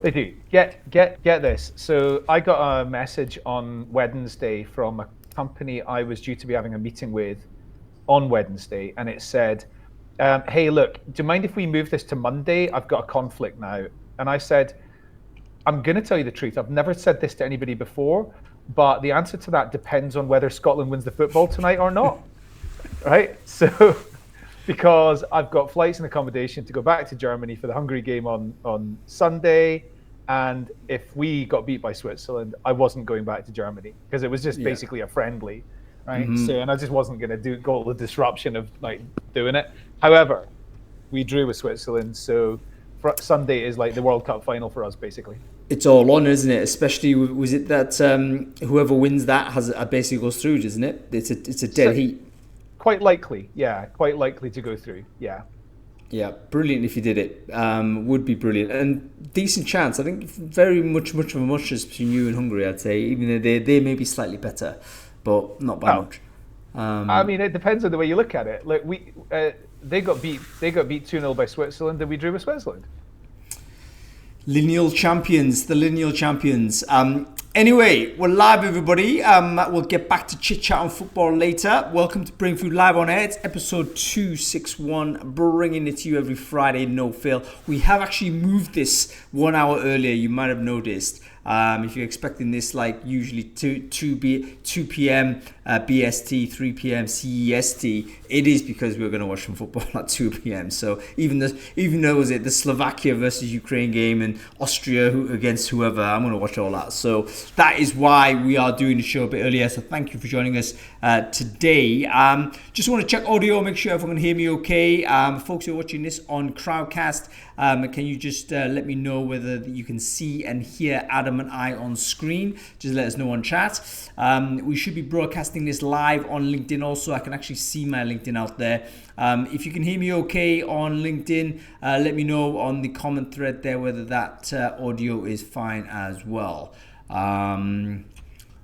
They do. Get this. So I got a message on Wednesday from a company I was due to be having a meeting with on Wednesday, and it said, "Hey, look, do you mind if we move this to Monday? I've got a conflict now." And I said, "I'm going to tell you the truth. I've never said this to anybody before, but the answer to that depends on whether Scotland wins the football tonight or not." Right? So because I've got flights and accommodation to go back to Germany for the Hungary game on Sunday. And if we got beat by Switzerland, I wasn't going back to Germany because it was just basically a friendly, right? So, and I just wasn't going to go the disruption of like doing it. However, we drew with Switzerland, so Sunday is like the World Cup final for us, basically. It's all on, isn't it? Especially, was it that whoever wins that has basically goes through, doesn't it? It's a dead heat. Quite likely, yeah, quite likely to go through, yeah. Yeah, brilliant if you did it. Would be brilliant and decent chance. I think very much of a muchness between you and Hungary. I'd say, even though they may be slightly better, but not by much. I mean, it depends on the way you look at it. Like they got beat 2-0 by Switzerland, and we drew with Switzerland. Lineal champions, the lineal champions. Anyway, we're live, everybody. We'll get back to chit chat on football later. Welcome to Brainfood Live on Air. It's episode 261, bringing it to you every Friday, no fail. We have actually moved this 1 hour earlier. You might have noticed. If you're expecting this like usually 2 p.m. BST, 3 p.m. CEST, it is because we're going to watch some football at 2 p.m. So even though was it the Slovakia versus Ukraine game and Austria against whoever, I'm going to watch all that. So that is why we are doing the show a bit earlier. So thank you for joining us today. Just want to check audio, make sure everyone can hear me okay. Folks who are watching this on Crowdcast, can you just let me know whether you can see and hear Adam and I on screen? Just let us know on chat. We should be broadcasting this live on LinkedIn also. I can actually see my LinkedIn out there. If you can hear me okay on LinkedIn, let me know on the comment thread there whether that audio is fine as well.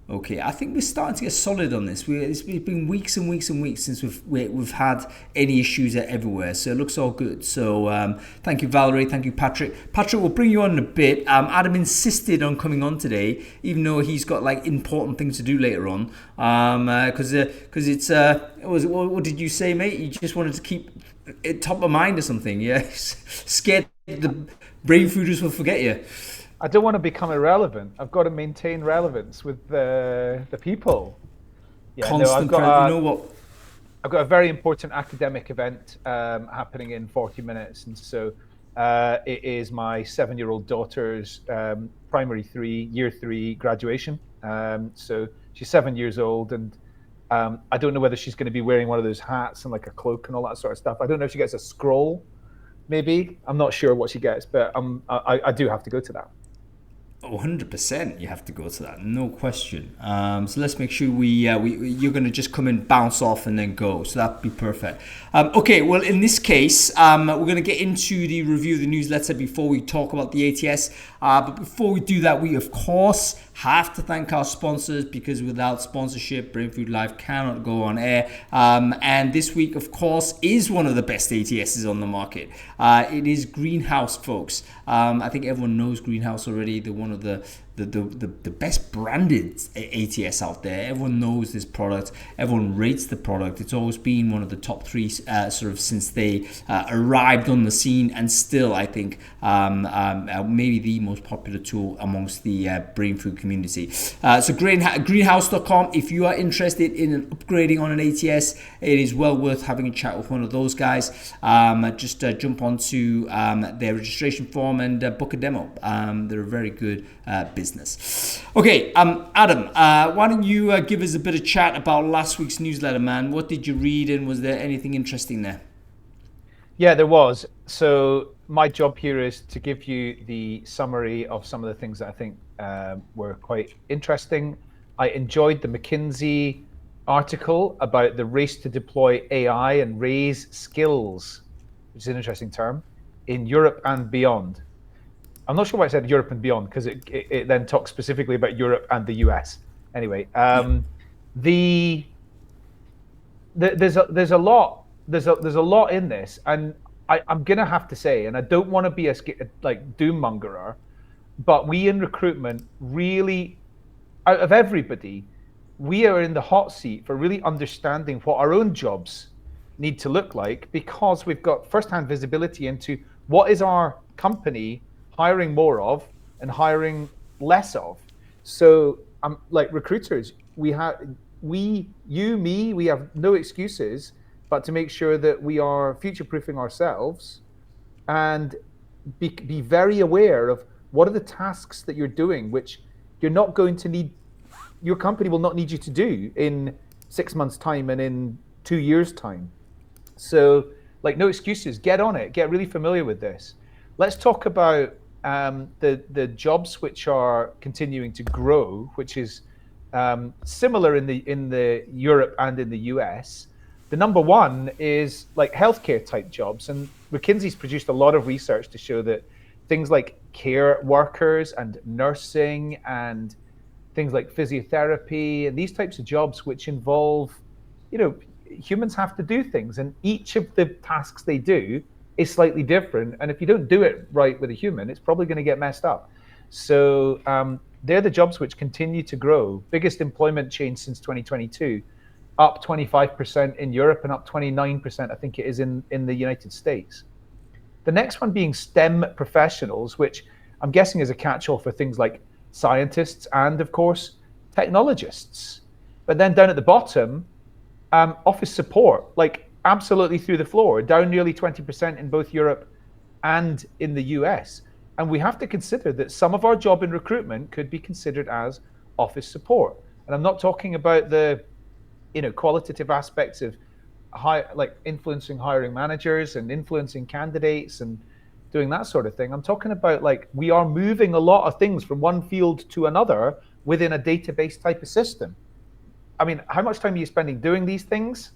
Okay, I think we're starting to get solid on this. It's been weeks and weeks and weeks since we've had any issues everywhere, so it looks all good. So thank you, Valerie. Thank you, Patrick. Patrick, we'll bring you on in a bit. Adam insisted on coming on today, even though he's got like important things to do later on. Because it's what did you say, mate? You just wanted to keep it top of mind or something? Yeah, scared the brain fooders will forget you. I don't want to become irrelevant. I've got to maintain relevance with the people. Yeah, constant. You know what? I've got a very important academic event happening in 40 minutes, and so it is my 7-year-old daughter's year 3 graduation. So she's 7 years old, and I don't know whether she's going to be wearing one of those hats and like a cloak and all that sort of stuff. I don't know if she gets a scroll. Maybe. I'm not sure what she gets, but I do have to go to that. 100% you have to go to that, no question. So let's make sure you're going to just come and bounce off and then go, so that'd be perfect. Okay, well in this case we're going to get into the review of the newsletter before we talk about the ATS, but before we do that, we of course have to thank our sponsors, because without sponsorship Brainfood Live cannot go on air, and this week of course is one of the best ATSs on the market. It is Greenhouse, folks. I think everyone knows Greenhouse already. They're one of the best branded ATS out there. Everyone knows this product. Everyone rates the product. It's always been one of the top 3 sort of since they arrived on the scene, and still I think maybe the most popular tool amongst the brain food community. So greenhouse.com, if you are interested in upgrading on an ATS, it is well worth having a chat with one of those guys. Just jump onto their registration form and book a demo. They're a very good business. Okay, Adam, why don't you give us a bit of chat about last week's newsletter, man? What did you read, and was there anything interesting there? Yeah, there was. So my job here is to give you the summary of some of the things that I think were quite interesting. I enjoyed the McKinsey article about the race to deploy AI and raise skills, which is an interesting term, in Europe and beyond. I'm not sure why I said Europe and beyond, because it then talks specifically about Europe and the US. Anyway, there's a lot in this, and I'm gonna have to say, and I don't want to be a doom mongerer, But we in recruitment really, out of everybody, we are in the hot seat for really understanding what our own jobs need to look like, because we've got first-hand visibility into what is our company hiring more of and hiring less of. So like recruiters, we have no excuses but to make sure that we are future-proofing ourselves and be very aware of what are the tasks that you're doing, which you're not going to need, your company will not need you to do in 6 months' time and in 2 years' time. So, like, no excuses. Get on it. Get really familiar with this. Let's talk about the jobs which are continuing to grow, which is similar in the Europe and in the US. The number one is like healthcare type jobs, and McKinsey's produced a lot of research to show that things like care workers and nursing and things like physiotherapy and these types of jobs which involve, humans have to do things, and each of the tasks they do is slightly different. And if you don't do it right with a human, it's probably going to get messed up. So they're the jobs which continue to grow. Biggest employment change since 2022, up 25% in Europe and up 29%, I think it is, in the United States. The next one being STEM professionals, which I'm guessing is a catch-all for things like scientists and, of course, technologists. But then down at the bottom, office support, like absolutely through the floor, down nearly 20% in both Europe and in the US. And we have to consider that some of our job in recruitment could be considered as office support. And I'm not talking about the qualitative aspects of like influencing hiring managers and influencing candidates and doing that sort of thing. I'm talking about, like, we are moving a lot of things from one field to another within a database type of system. I mean, how much time are you spending doing these things?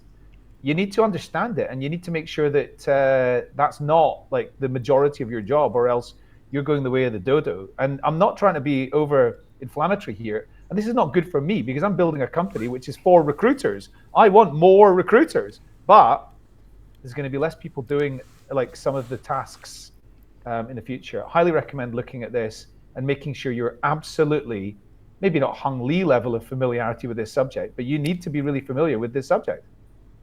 You need to understand it, and you need to make sure that that's not like the majority of your job, or else you're going the way of the dodo. And I'm not trying to be over inflammatory here, and this is not good for me because I'm building a company which is for recruiters. I want more recruiters, but there's going to be less people doing like some of the tasks in the future. I highly recommend looking at this and making sure you're absolutely, maybe not Hung Lee level of familiarity with this subject, but you need to be really familiar with this subject.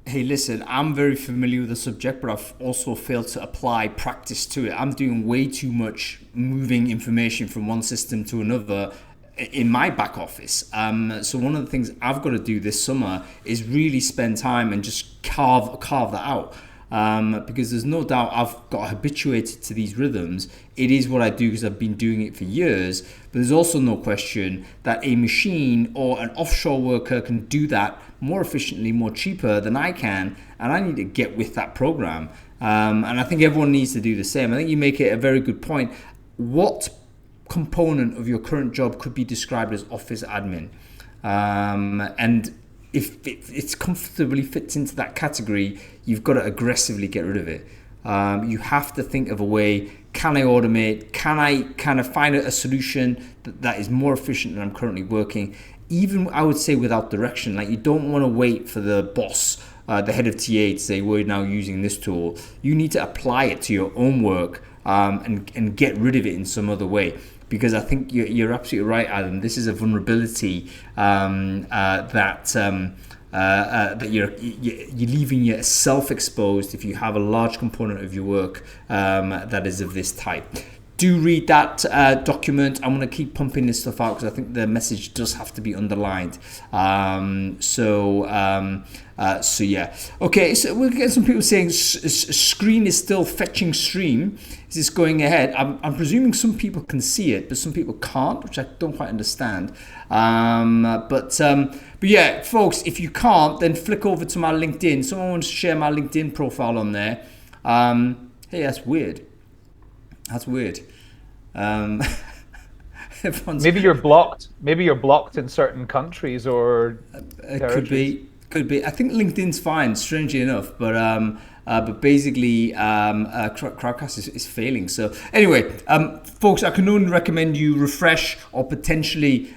Hey, listen, I'm very familiar with the subject, but I've also failed to apply practice to it. I'm doing way too much moving information from one system to another in my back office. So one of the things I've got to do this summer is really spend time and just carve that out. Because there's no doubt I've got habituated to these rhythms. It is what I do because I've been doing it for years. But there's also no question that a machine or an offshore worker can do that more efficiently, more cheaper than I can. And I need to get with that program. And I think everyone needs to do the same. I think you make it a very good point. What component of your current job could be described as office admin? And if it comfortably fits into that category, you've got to aggressively get rid of it. You have to think of a way, can I automate? Can I kind of find a solution that is more efficient than I'm currently working? Even, I would say, without direction. Like, you don't want to wait for the boss, the head of TA, to say, we're now using this tool. You need to apply it to your own work and get rid of it in some other way. Because I think you're absolutely right, Adam. This is a vulnerability that you're leaving yourself exposed if you have a large component of your work that is of this type. Do read that document. I'm going to keep pumping this stuff out because I think the message does have to be underlined. So yeah. Okay, so we'll get some people saying screen is still fetching stream. Is this going ahead? I'm presuming some people can see it, but some people can't, which I don't quite understand. But yeah, folks, if you can't, then flick over to my LinkedIn. Someone wants to share my LinkedIn profile on there. Hey, that's weird. That's weird. Maybe you're blocked. Maybe you're blocked in certain countries or it could be. I think LinkedIn's fine, strangely enough, but basically Crowdcast is failing. So anyway, folks, I can only recommend you refresh or potentially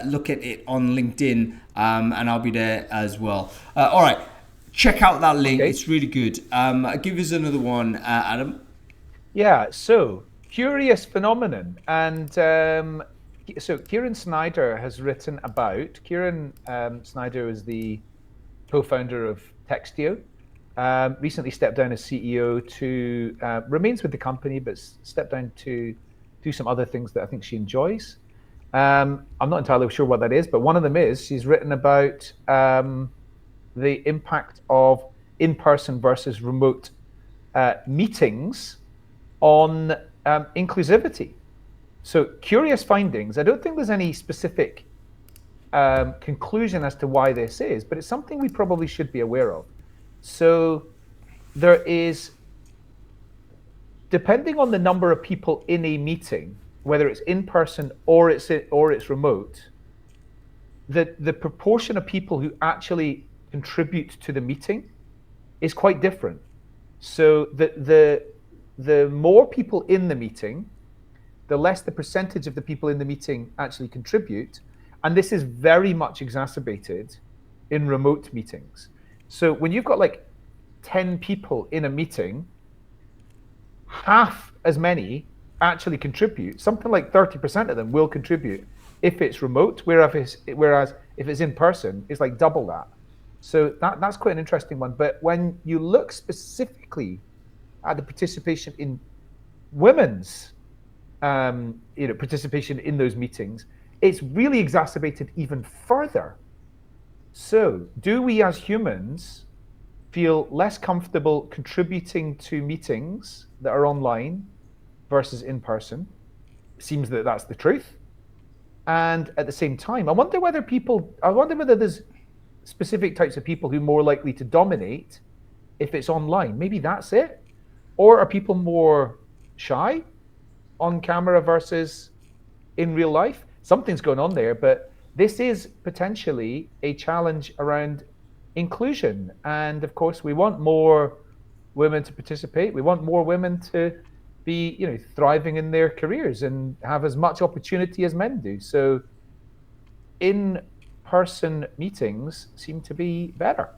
look at it on LinkedIn, and I'll be there as well. All right, check out that link. Okay. It's really good. Give us another one, Adam. Yeah, so curious phenomenon. And so Kieran Snyder has written about, Kieran Snyder is the co-founder of Textio, recently stepped down as CEO to, remains with the company, but stepped down to do some other things that I think she enjoys. I'm not entirely sure what that is, but one of them is she's written about the impact of in-person versus remote meetings on inclusivity. So curious findings. I don't think there's any specific conclusion as to why this is, but it's something we probably should be aware of. So there is, depending on the number of people in a meeting, whether it's in person or it's remote, the proportion of people who actually contribute to the meeting is quite different. So the more people in the meeting, the less the percentage of the people in the meeting actually contribute. And this is very much exacerbated in remote meetings. So when you've got like 10 people in a meeting, half as many actually contribute. Something like 30% of them will contribute if it's remote, whereas if it's in person, it's like double that. So that's quite an interesting one. But when you look specifically at the participation in women's participation in those meetings, it's really exacerbated even further. So do we as humans feel less comfortable contributing to meetings that are online versus in person? It seems that that's the truth. And at the same time, I wonder whether there's specific types of people who are more likely to dominate if it's online. Maybe that's it. Or are people more shy on camera versus in real life? Something's going on there, but this is potentially a challenge around inclusion. And of course, we want more women to participate. We want more women to be, thriving in their careers and have as much opportunity as men do. So in-person meetings seem to be better.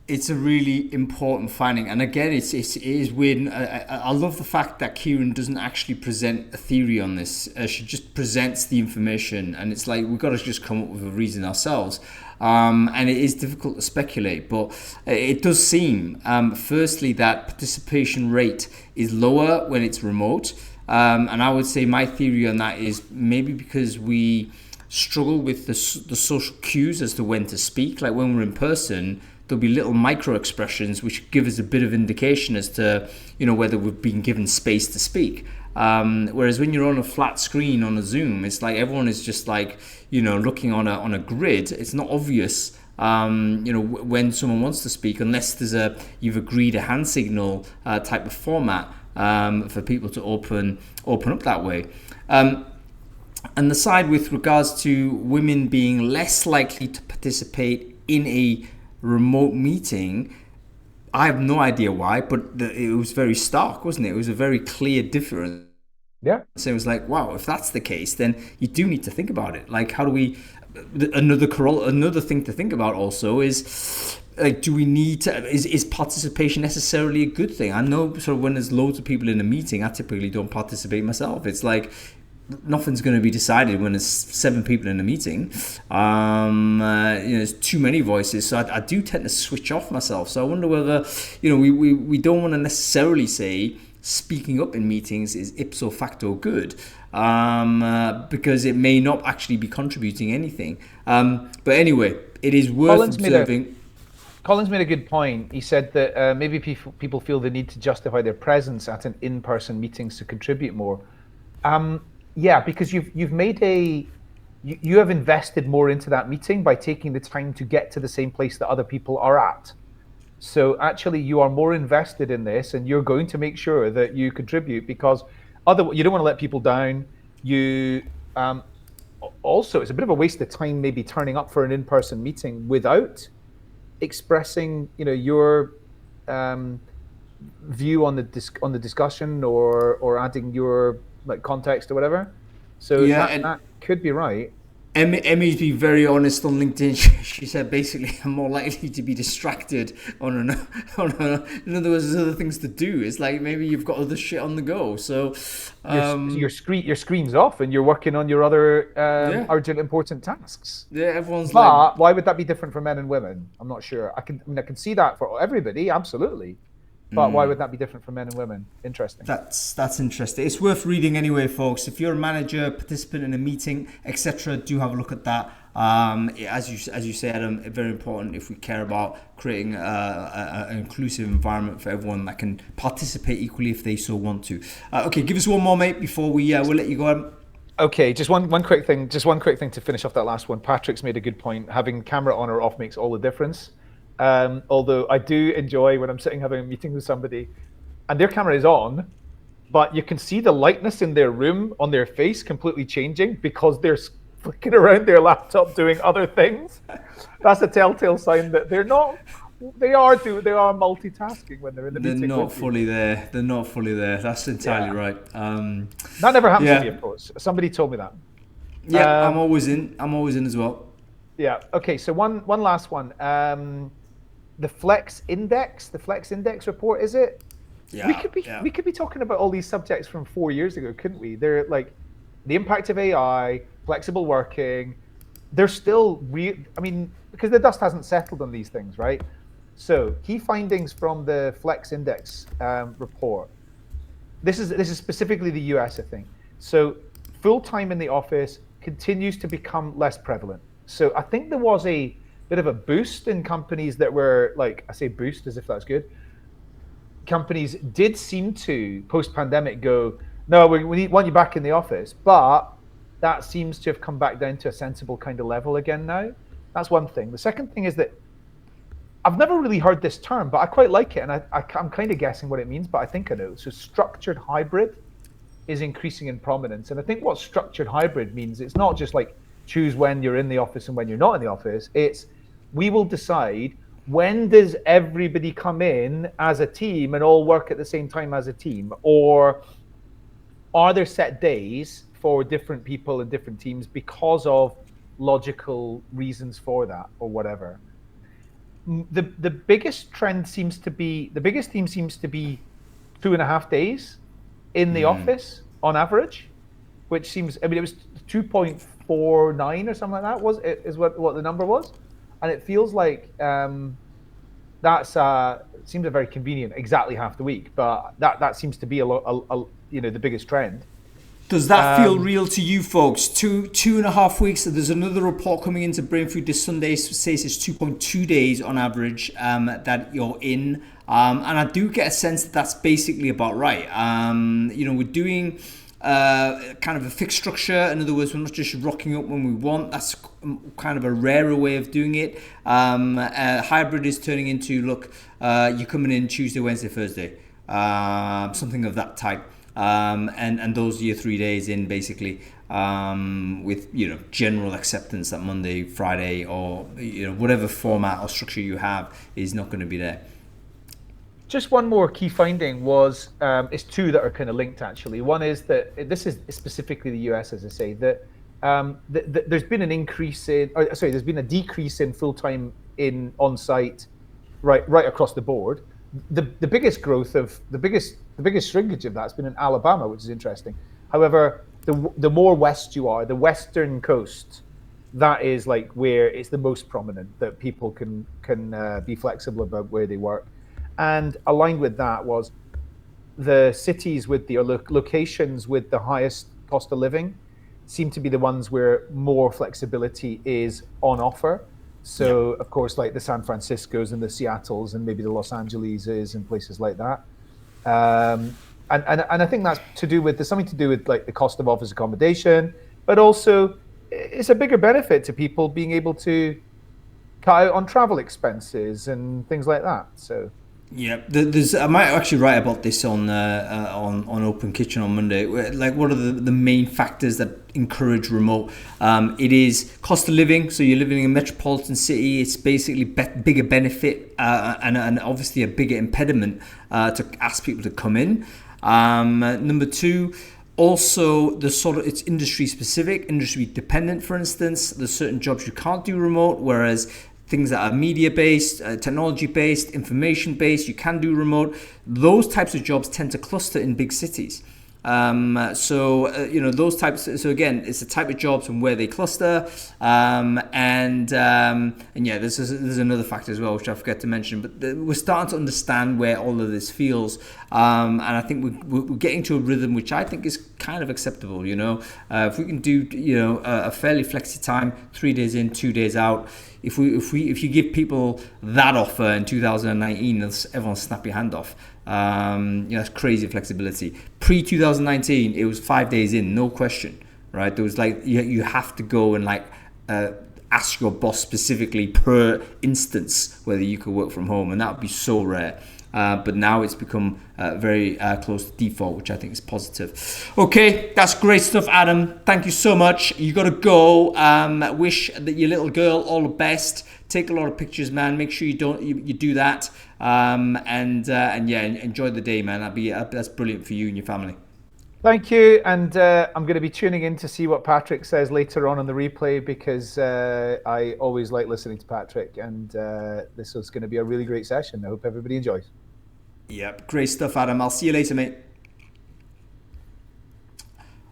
It's a really important finding, and again, it is weird. I love the fact that Kieran doesn't actually present a theory on this. She just presents the information, and it's like we've got to just come up with a reason ourselves. And it is difficult to speculate, but it does seem, firstly, that participation rate is lower when it's remote, and I would say my theory on that is maybe because we struggle with the social cues as to when to speak. Like when we're in person, there'll be little micro expressions which give us a bit of indication as to whether we've been given space to speak. Whereas when you're on a flat screen on a Zoom, it's like everyone is just like looking on a grid. It's not obvious when someone wants to speak unless you've agreed a hand signal type of format for people to open up that way. And the side with regards to women being less likely to participate in a remote meeting, I have no idea why, but it was very stark, wasn't it? It was a very clear difference. Yeah. So it was like, wow, if that's the case, then you do need to think about it. Like, how do we? Another thing to think about also is, like, do we need to? Is participation necessarily a good thing? I know, sort of, when there's loads of people in a meeting, I typically don't participate myself. It's like nothing's going to be decided when there's 7 people in a meeting. There's too many voices, so I do tend to switch off myself. So I wonder whether we don't want to necessarily say speaking up in meetings is ipso facto good, because it may not actually be contributing anything. But anyway, it is worth observing. Colin's made a good point. He said that maybe people feel the need to justify their presence at an in-person meetings to contribute more. Yeah, because you've made you have invested more into that meeting by taking the time to get to the same place that other people are at. So actually, you are more invested in this, and you're going to make sure that you contribute, because you don't want to let people down. You also, it's a bit of a waste of time maybe turning up for an in-person meeting without expressing your view on the discussion or adding your context or whatever. So that could be right. Emmy's been very honest on LinkedIn. She said basically I'm more likely to be distracted in other words, there's other things to do. It's like maybe you've got other shit on the go. So Your screen's off and you're working on your other yeah, urgent, important tasks. yeah, everyone's like, But why would that be different for men and women? I'm not sure. I can see that for everybody, absolutely. But why would that be different for men and women? Interesting. that's interesting. It's worth reading anyway, folks. If you're a manager, participant in a meeting, etc., do have a look at that. As you say, Adam, very important if we care about creating an inclusive environment for everyone that can participate equally if they so want to. Okay, give us one more, mate, before we'll let you go, Adam. Okay, just one quick thing. Just one quick thing to finish off that last one. Patrick's made a good point. Having camera on or off makes all the difference. Although I do enjoy when I'm sitting having a meeting with somebody and their camera is on, but you can see the lightness in their room on their face completely changing because they're flicking around their laptop doing other things. That's a telltale sign that they are multitasking when they're in the meeting. They're not fully there. They're not fully there. That's entirely right. That never happens to me, of course. Somebody told me that. Yeah, I'm always in as well. Yeah. Okay. So one last one. The Flex Index report, is it? Yeah. We could be talking about all these subjects from 4 years ago, couldn't we? They're like the impact of AI, flexible working. They're still because the dust hasn't settled on these things, right? So key findings from the Flex Index report. This is specifically the US, I think. So full time in the office continues to become less prevalent. So I think there was a bit of a boost in companies that were like, I say boost as if that's good. Companies did seem to, post-pandemic, go, no, we want you back in the office. But that seems to have come back down to a sensible kind of level again now. That's one thing. The second thing is that I've never really heard this term, but I quite like it. And I'm kind of guessing what it means, but I think I know. So structured hybrid is increasing in prominence. And I think what structured hybrid means, it's not just like choose when you're in the office and when you're not in the office. It's we will decide when does everybody come in as a team and all work at the same time as a team, or are there set days for different people and different teams because of logical reasons for that or whatever. The biggest theme seems to be 2.5 days in the office on average, which seems, it was 2.49 or something like that is what the number was. And it feels like that's seems a very convenient, exactly half the week, but that seems to be the biggest trend. Does that feel real to you, folks? 2.5 weeks. There's another report coming into Brainfood this Sunday, says it's 2.2 days on average that you're in, and I do get a sense that that's basically about right. We're doing kind of a fixed structure. In other words, we're not just rocking up when we want. That's kind of a rarer way of doing it. Hybrid is turning into, look, you're coming in Tuesday, Wednesday, Thursday, something of that type. And those are your 3 days in, basically, with general acceptance that Monday, Friday, or whatever format or structure you have is not going to be there. Just one more key finding was, it's two that are kind of linked actually. One is that this is specifically the US, as I say, that there's been an increase in, there's been a decrease in full-time in on-site right across the board. The biggest growth of the biggest shrinkage of that's been in Alabama, which is interesting. However, the more west you are, the western coast, that is like where it's the most prominent that people can be flexible about where they work. And aligned with that was the cities with the locations with the highest cost of living seem to be the ones where more flexibility is on offer. So, of course, like the San Franciscos and the Seattles and maybe the Los Angeleses and places like that. And I think that's there's something to do with like the cost of office accommodation, but also it's a bigger benefit to people being able to cut out on travel expenses and things like that. So. Yeah, I might actually write about this on Open Kitchen on Monday. Like, what are the main factors that encourage remote? It is cost of living. So you're living in a metropolitan city. It's basically bigger benefit and obviously a bigger impediment to ask people to come in. Number two, Also, the sort of it's industry specific, industry dependent. For instance, there's certain jobs you can't do remote, whereas things that are media based, technology based, information based, you can do remote. Those types of jobs tend to cluster in big cities. Those types. So again, it's the type of jobs and where they cluster, and yeah, there's another factor as well which I forget to mention. But we're starting to understand where all of this feels, and I think we're getting to a rhythm which I think is kind of acceptable. If we can do a fairly flexi time, 3 days in, 2 days out. If you give people that offer in 2019, everyone snap your hand off. It's crazy flexibility. Pre 2019, it was 5 days in, no question, right? There was like you have to go and ask your boss specifically per instance whether you could work from home, and that would be so rare. But now it's become very close to default, which I think is positive. Okay, that's great stuff, Adam. Thank you so much. You got to go. Wish that your little girl all the best. Take a lot of pictures, man. Make sure you do that. And yeah, enjoy the day, man. That's brilliant for you and your family. Thank you, and I'm going to be tuning in to see what Patrick says later on the replay, because I always like listening to Patrick, and this was going to be a really great session. I hope everybody enjoys. Yep, great stuff, Adam. I'll see you later, mate.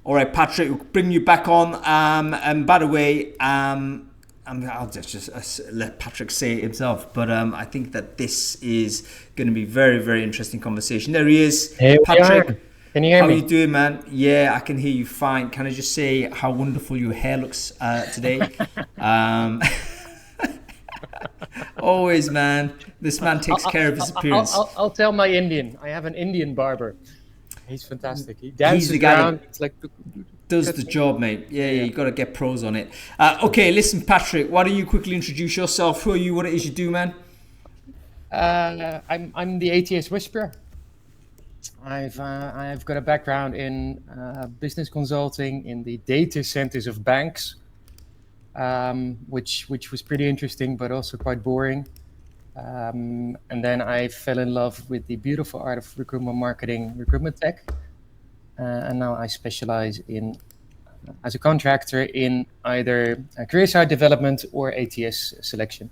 All right, Patrick, we'll bring you back on. And by the way, I'll just let Patrick say it himself, but I think that this is going to be very, very interesting conversation. There he is. Hey, Patrick. Can you hear me? How are you doing, man? Yeah, I can hear you fine. Can I just say how wonderful your hair looks today? Always, man. This man takes care of his appearance. I'll tell my Indian. I have an Indian barber. He's fantastic. He dances He's the guy around. It's like does the job, mate. Yeah, you got to get pros on it. Okay, listen, Patrick. Why don't you quickly introduce yourself? Who are you? What it is you do, man? I'm the ATS whisperer. I've got a background in business consulting in the data centers of banks, which was pretty interesting, but also quite boring. And then I fell in love with the beautiful art of recruitment marketing, recruitment tech, and now I specialize in as a contractor in either career side development or ATS selection.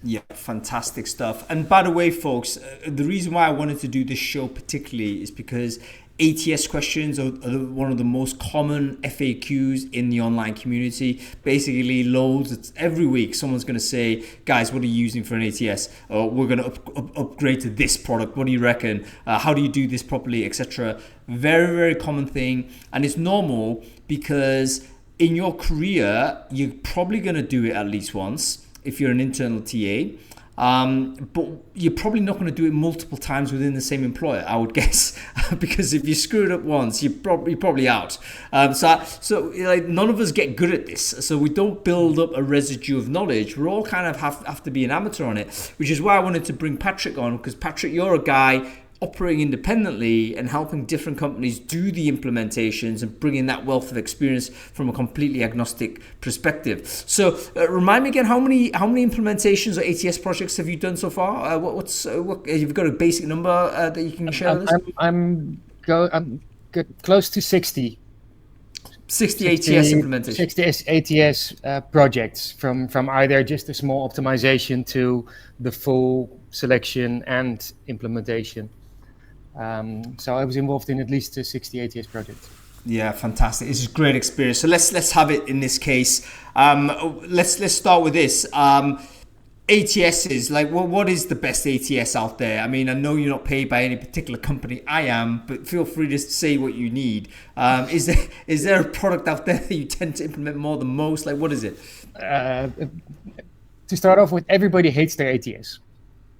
Yeah, fantastic stuff. And by the way, folks, the reason why I wanted to do this show particularly is because ATS questions are one of the most common FAQs in the online community. Basically, loads every week. Someone's going to say, "Guys, what are you using for an ATS? Or we're going to upgrade to this product. What do you reckon? How do you do this properly, etc." Very, very common thing, and it's normal because in your career, you're probably going to do it at least once if you're an internal TA. But you're probably not going to do it multiple times within the same employer, I would guess, because if you screw it up once, you're probably out. So none of us get good at this, so we don't build up a residue of knowledge. We all kind of have to be an amateur on it, which is why I wanted to bring Patrick on, because Patrick, you're a guy operating independently and helping different companies do the implementations and bringing that wealth of experience from a completely agnostic perspective. So remind me again, how many implementations or ATS projects have you done so far? What you've got a basic number that you can share with us? I'm close to 60. 60 ATS implementations. 60 ATS projects from either just a small optimization to the full selection and implementation. So I was involved in at least 60 ATS projects. Yeah, fantastic. This is a great experience. So let's have it in this case. Let's start with this. ATSs, like what is the best ATS out there? I mean, I know you're not paid by any particular company. I am, but feel free to say what you need. Is there a product out there that you tend to implement more than most? Like, what is it? To start off with, everybody hates their ATS.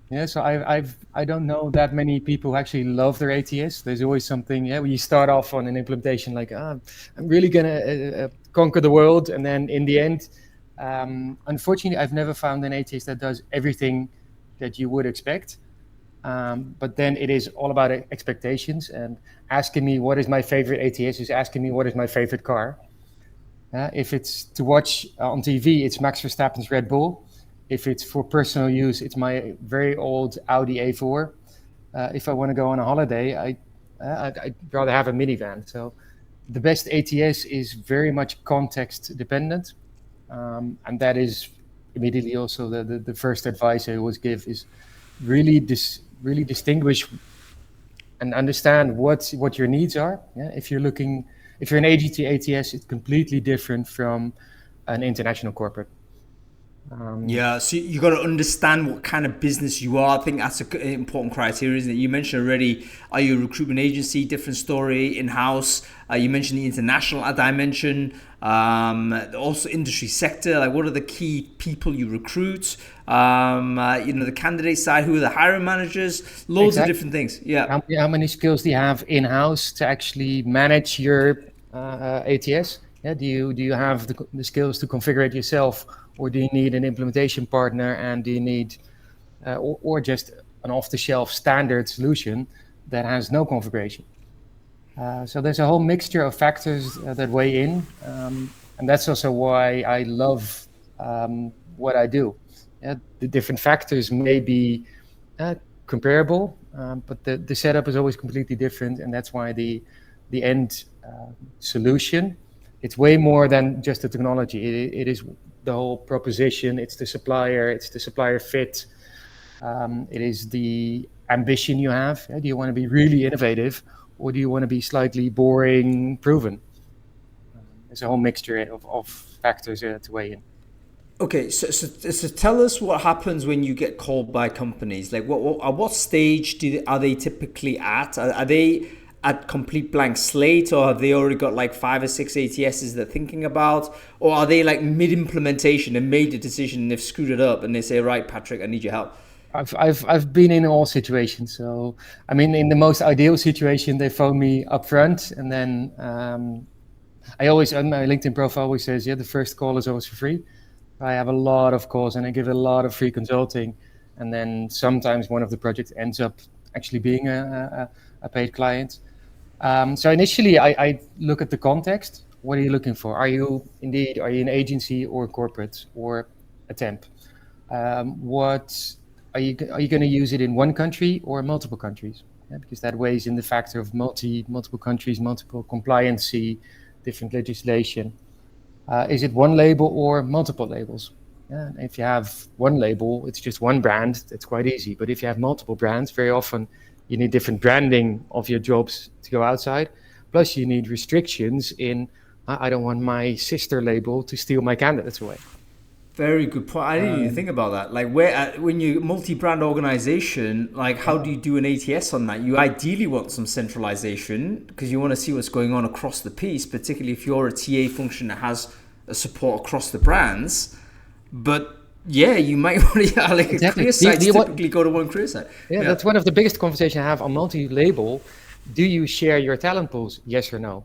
Yeah, so I don't know that many people who actually love their ATS. There's always something, when you start off on an implementation like, I'm really gonna conquer the world, and then in the end, unfortunately, I've never found an ATS that does everything that you would expect. But then it is all about expectations, and asking me what is my favorite ATS is asking me what is my favorite car. If it's to watch on TV, it's Max Verstappen's Red Bull. If it's for personal use, it's my very old Audi A4. If I want to go on a holiday, I'd rather have a minivan. So the best ATS is very much context dependent. And that is immediately also the first advice I always give is really distinguish and understand what your needs are. Yeah? If you're an agency ATS, it's completely different from an international corporate. Yeah, so you got to understand what kind of business you are. I think that's an important criteria, isn't it? You mentioned already, are you a recruitment agency? Different story, in-house. You mentioned the international dimension, also industry sector. Like, what are the key people you recruit? The candidate side, who are the hiring managers? Loads of different things. Yeah. How many skills do you have in-house to actually manage your ATS? Yeah, do you have the skills to configure it yourself? Or do you need an implementation partner, and do you need, or just an off-the-shelf standard solution that has no configuration? So there's a whole mixture of factors that weigh in, and that's also why I love what I do. The different factors may be comparable, but the setup is always completely different, and that's why the end solution, it's way more than just the technology. It is the whole proposition. It's the supplier fit. It is the ambition you have. Do you want to be really innovative, or do you want to be slightly boring, proven? There's a whole mixture of factors to weigh in. Okay, so tell us what happens when you get called by companies. Like, at what stage are they typically at? Are they at complete blank slate, or have they already got like 5 or 6 ATSs they're thinking about, or are they like mid-implementation and made the decision and they've screwed it up and they say, right, Patrick, I need your help? I've been in all situations. So I mean, in the most ideal situation, they phone me up front, and then I always, on my LinkedIn profile, always says, the first call is always for free. I have a lot of calls and I give a lot of free consulting, and then sometimes one of the projects ends up actually being a paid client. So initially, I look at the context. What are you looking for? Are you an agency or a corporate or a temp? What are you going to use it in one country or multiple countries? Because that weighs in the factor of multiple countries, multiple compliancy, different legislation. Is it one label or multiple labels? If you have one label, it's just one brand. It's quite easy. But if you have multiple brands, very often you need different branding of your jobs to go outside. Plus, you need restrictions in, I don't want my sister label to steal my candidates away. Very good point. I didn't even think about that. Like, when you're multi-brand organization, like, how do you do an ATS on that? You ideally want some centralization because you want to see what's going on across the piece, particularly if you're a TA function that has a support across the brands. But yeah, you might want to, Exactly. Career sites typically go to one career site. Yeah, that's one of the biggest conversations I have on multi-label. Do you share your talent pools? Yes or no?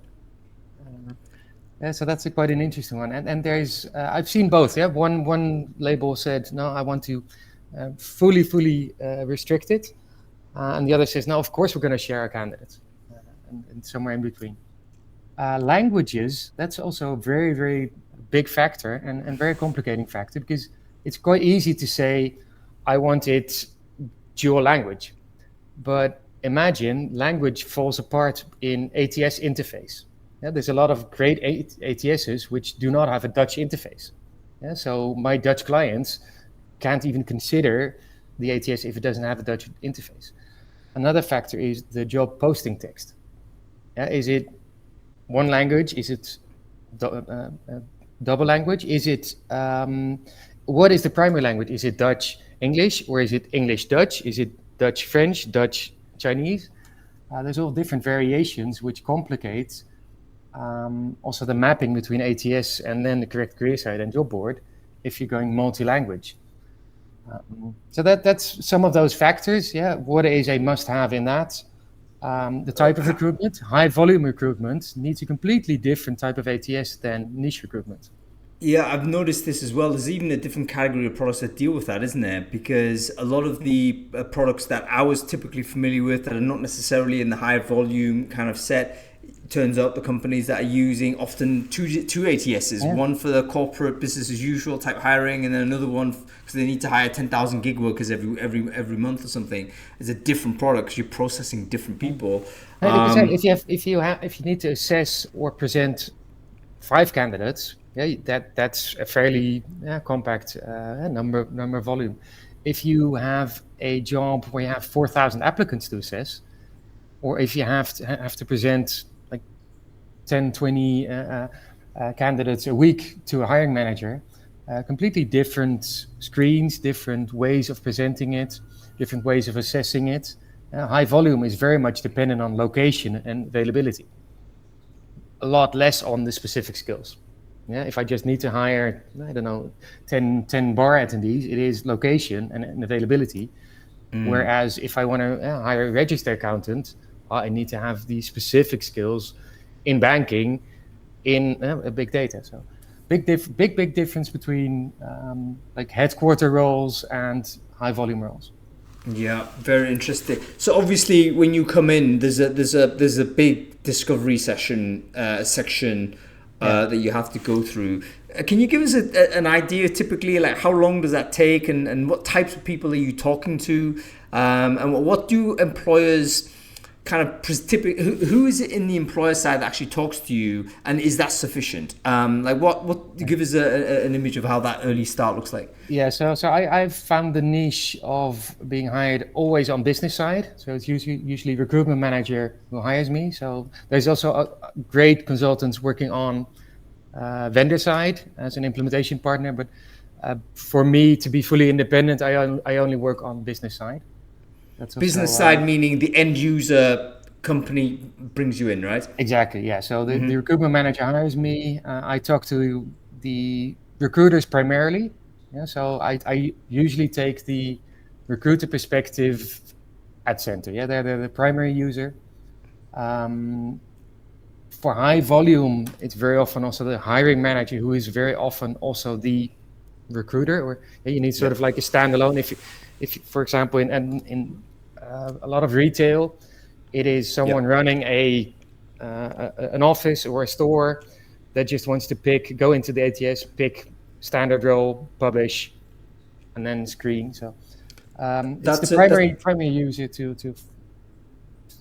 So that's quite an interesting one. And there's, I've seen both. Yeah, one label said, no, I want to fully restrict it. And the other says, no, of course we're going to share our candidates. And somewhere in between. Languages, that's also a very, very big factor and very complicating factor, because it's quite easy to say, I want it dual language. But imagine language falls apart in ATS interface. There's a lot of great ATSs which do not have a Dutch interface. So my Dutch clients can't even consider the ATS if it doesn't have a Dutch interface. Another factor is the job posting text. Is it one language? Is it double language? Is it what is the primary language? Is it Dutch English, or is it English Dutch? Is it Dutch French, Dutch Chinese? There's all different variations which complicate also the mapping between ATS and then the correct career site and job board if you're going multi-language. So that's some of those factors. What is a must-have in that? The type of recruitment, high volume recruitment, needs a completely different type of ATS than niche recruitment. Yeah, I've noticed this as well. There's even a different category of products that deal with that, isn't there? Because a lot of the products that I was typically familiar with that are not necessarily in the high volume kind of set, turns out the companies that are using often two ATSs, one for the corporate business as usual type hiring, and then another one because they need to hire 10,000 gig workers every month or something. It's a different product because you're processing different people. If you need to assess or present 5 candidates, that's a fairly compact number volume. If you have a job where you have 4,000 applicants to assess, or if you have to present like 10, 20 candidates a week to a hiring manager, completely different screens, different ways of presenting it, different ways of assessing it. High volume is very much dependent on location and availability. A lot less on the specific skills. If I just need to hire, 10 bar attendees, it is location and availability. Whereas if I want to hire a register accountant, I need to have the specific skills in banking, in big data. So big difference between like headquarter roles and high volume roles. Yeah, very interesting. So obviously, when you come in, there's a big discovery section that you have to go through. Can you give us an idea, typically, like how long does that take, and what types of people are you talking to, and what do employers kind of typically? Who is it in the employer side that actually talks to you, and is that sufficient? What give us an image of how that early start looks like? Yeah, so I've found the niche of being hired always on business side. So it's usually recruitment manager who hires me. So there's also great consultants working on vendor side as an implementation partner. But for me to be fully independent, I only work on business side. That's also, business side meaning the end user company brings you in, right? Exactly, yeah. So the recruitment manager hires me. I talk to the recruiters primarily. Yeah, so I usually take the recruiter perspective at center. Yeah, they're the primary user. For high volume, it's very often also the hiring manager who is very often also the recruiter. Or you need sort of like a standalone. If for example, in a lot of retail, it is someone running an office or a store that just wants to go into the ATS, pick standard role, publish, and then screen. So it's the primary user to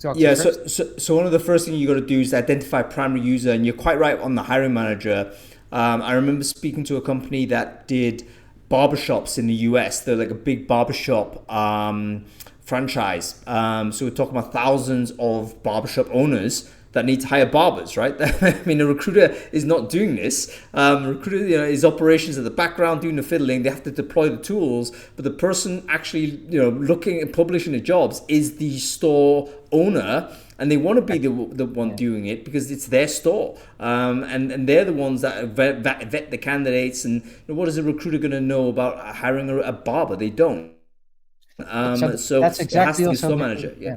talk to first. So one of the first things you got to do is identify primary user, and you're quite right on the hiring manager. I remember speaking to a company that did barbershops in the US. They're like a big barbershop franchise. So we're talking about thousands of barbershop owners that need to hire barbers, right? I mean, a recruiter is not doing this. Recruiter, is operations at the background doing the fiddling. They have to deploy the tools, but the person actually, looking and publishing the jobs is the store owner, and they want to be the one doing it because it's their store, and they're the ones that vet the candidates. And what is a recruiter going to know about hiring a barber? They don't. So that's exactly it has to be also a store manager. Yeah.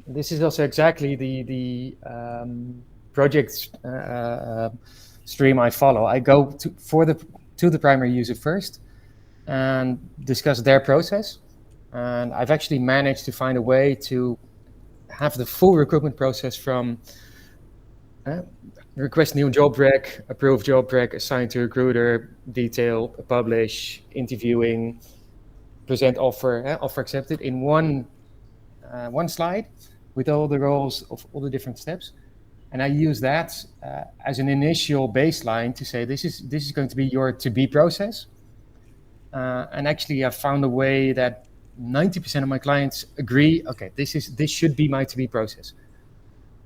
This is also exactly the project stream I follow. I go to the primary user first and discuss their process. And I've actually managed to find a way to have the full recruitment process from request new job rec, approve job rec, assign to recruiter, detail, publish, interviewing, present offer, offer accepted in one slide, with all the roles of all the different steps. And I use that as an initial baseline to say, this is going to be your to-be process. And actually, I found a way that 90% of my clients agree, okay, this should be my to-be process.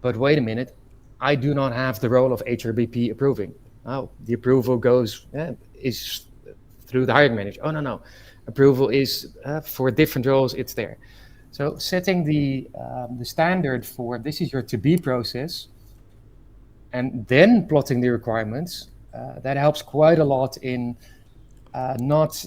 But wait a minute, I do not have the role of HRBP approving. Oh, the approval is through the hiring manager. Oh, no. Approval is for different roles, it's there. So setting the standard for this is your to-be process, and then plotting the requirements, that helps quite a lot in not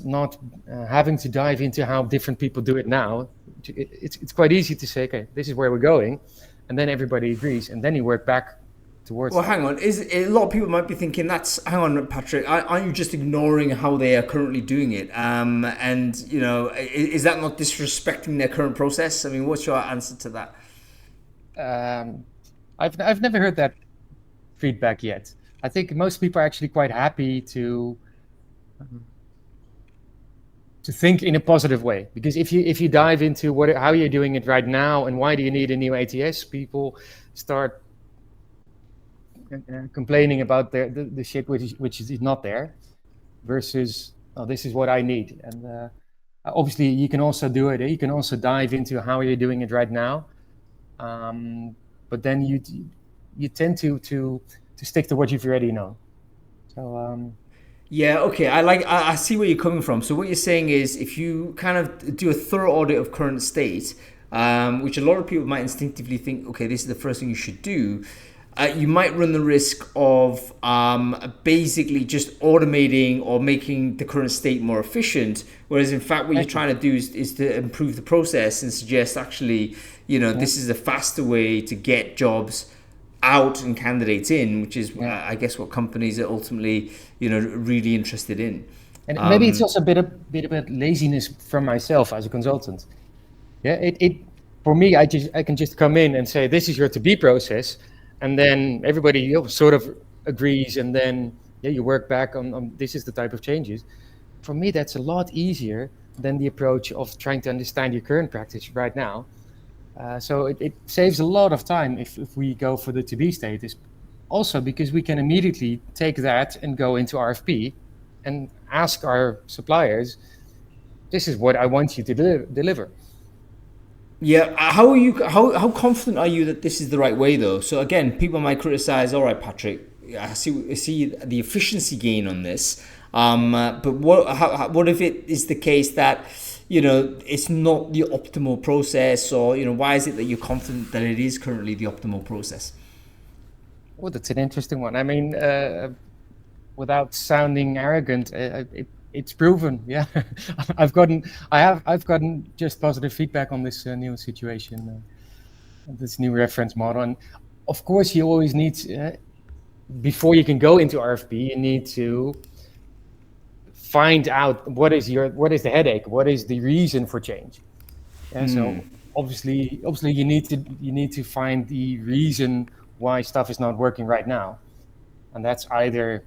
having to dive into how different people do it now. It's quite easy to say, okay, this is where we're going, and then everybody agrees, and then you work back towards. Well, hang on. A lot of people might be thinking hang on, Patrick. Aren't you just ignoring how they are currently doing it? And is that not disrespecting their current process? I mean, what's your answer to that? I've never heard that feedback yet. I think most people are actually quite happy to think in a positive way, because if you dive into how you're doing it right now and why do you need a new ATS, people start complaining about the shit which is not there, versus, oh, this is what I need. And obviously you can also do it. You can also dive into how you're doing it right now, but then you tend to stick to what you've already known. So Yeah, okay. I see where you're coming from. So what you're saying is, if you kind of do a thorough audit of current state, which a lot of people might instinctively think, okay, this is the first thing you should do, you might run the risk of basically just automating or making the current state more efficient. Whereas in fact, what you're trying to do is to improve the process and suggest actually, this is a faster way to get jobs out and candidates in, which is I guess what companies are ultimately really interested in. And maybe it's also a bit of laziness from myself as a consultant. Yeah, it for me, I can just come in and say, this is your to-be process, and then everybody sort of agrees, and then you work back on this is the type of changes. For me, that's a lot easier than the approach of trying to understand your current practice right now. So it saves a lot of time if we go for the to-be status. Also because we can immediately take that and go into RFP and ask our suppliers, this is what I want you to deliver. Yeah, how confident are you that this is the right way though? So again, people might criticize, all right, Patrick, I see the efficiency gain on this, but what if it is the case that it's not the optimal process, or why is it that you're confident that it is currently the optimal process? Well, that's an interesting one. I mean, without sounding arrogant, it's proven. Yeah, I've gotten just positive feedback on this new situation, this new reference model. And of course, you always need before you can go into RFP, you need to find out what is the headache, what is the reason for change. And so obviously you need to find the reason why stuff is not working right now, and that's either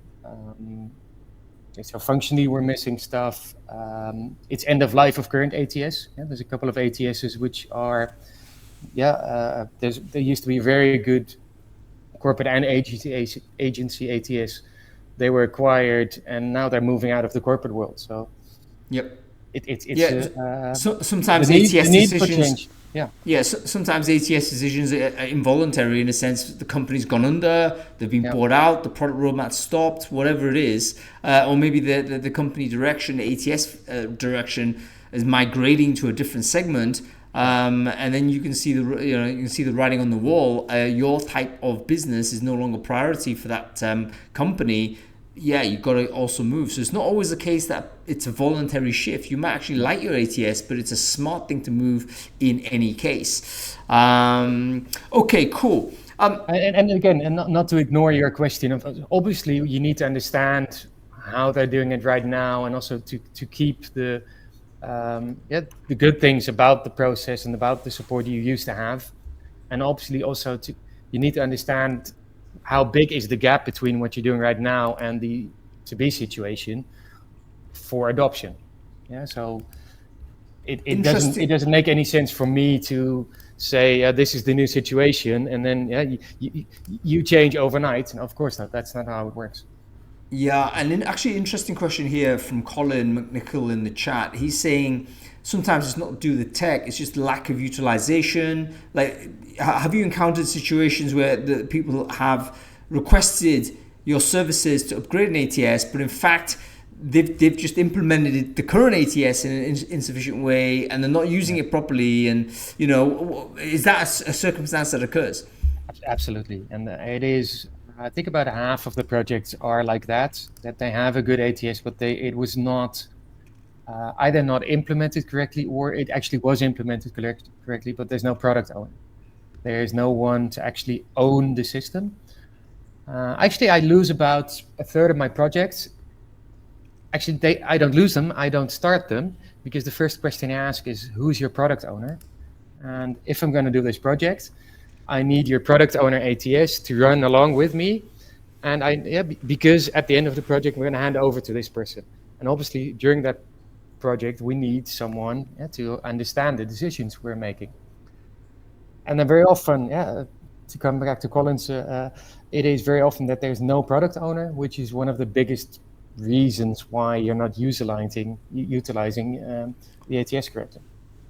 so functionally we're missing stuff, it's end of life of current ATS. There's a couple of ATSs which are there used to be very good corporate and agency ATS. They were acquired and now they're moving out of the corporate world. So sometimes the ATS need for decisions change. Sometimes ATS decisions are involuntary, in a sense the company's gone under, they've been bought out, the product roadmap stopped, whatever it is, or maybe the company direction, the ATS direction is migrating to a different segment. And then you can see the writing on the wall. Your type of business is no longer priority for that company. You've got to also move. So it's not always the case that it's a voluntary shift. You might actually like your ATS, but it's a smart thing to move in any case. Okay, cool. And again, and not to ignore your question of, obviously you need to understand how they're doing it right now, and also to keep the good things about the process and about the support you used to have. And obviously also you need to understand how big is the gap between what you're doing right now and the to-be situation for adoption. So it doesn't make any sense for me to say this is the new situation and then you change overnight. And of course that's not how it works. Yeah, and then actually interesting question here from Colin McNichol in the chat. He's saying sometimes it's not due to the tech, it's just lack of utilization. Like, have you encountered situations where the people have requested your services to upgrade an ATS, but in fact they've just implemented the current ATS in an insufficient way and they're not using it properly? And is that a circumstance that occurs? Absolutely, and it is. I think about half of the projects are like that they have a good ATS, but it was not either not implemented correctly, or it actually was implemented correctly, but there's no product owner. There is no one to actually own the system. Actually, I lose about a third of my projects. Actually, I don't lose them, I don't start them, because the first question I ask is, who's your product owner? And if I'm going to do this project, I need your product owner ATS to run along with me. And because at the end of the project, we're going to hand over to this person. And obviously, during that project, we need someone to understand the decisions we're making. And then very often, to come back to Colin's, it is very often that there's no product owner, which is one of the biggest reasons why you're not utilizing the ATS correctly.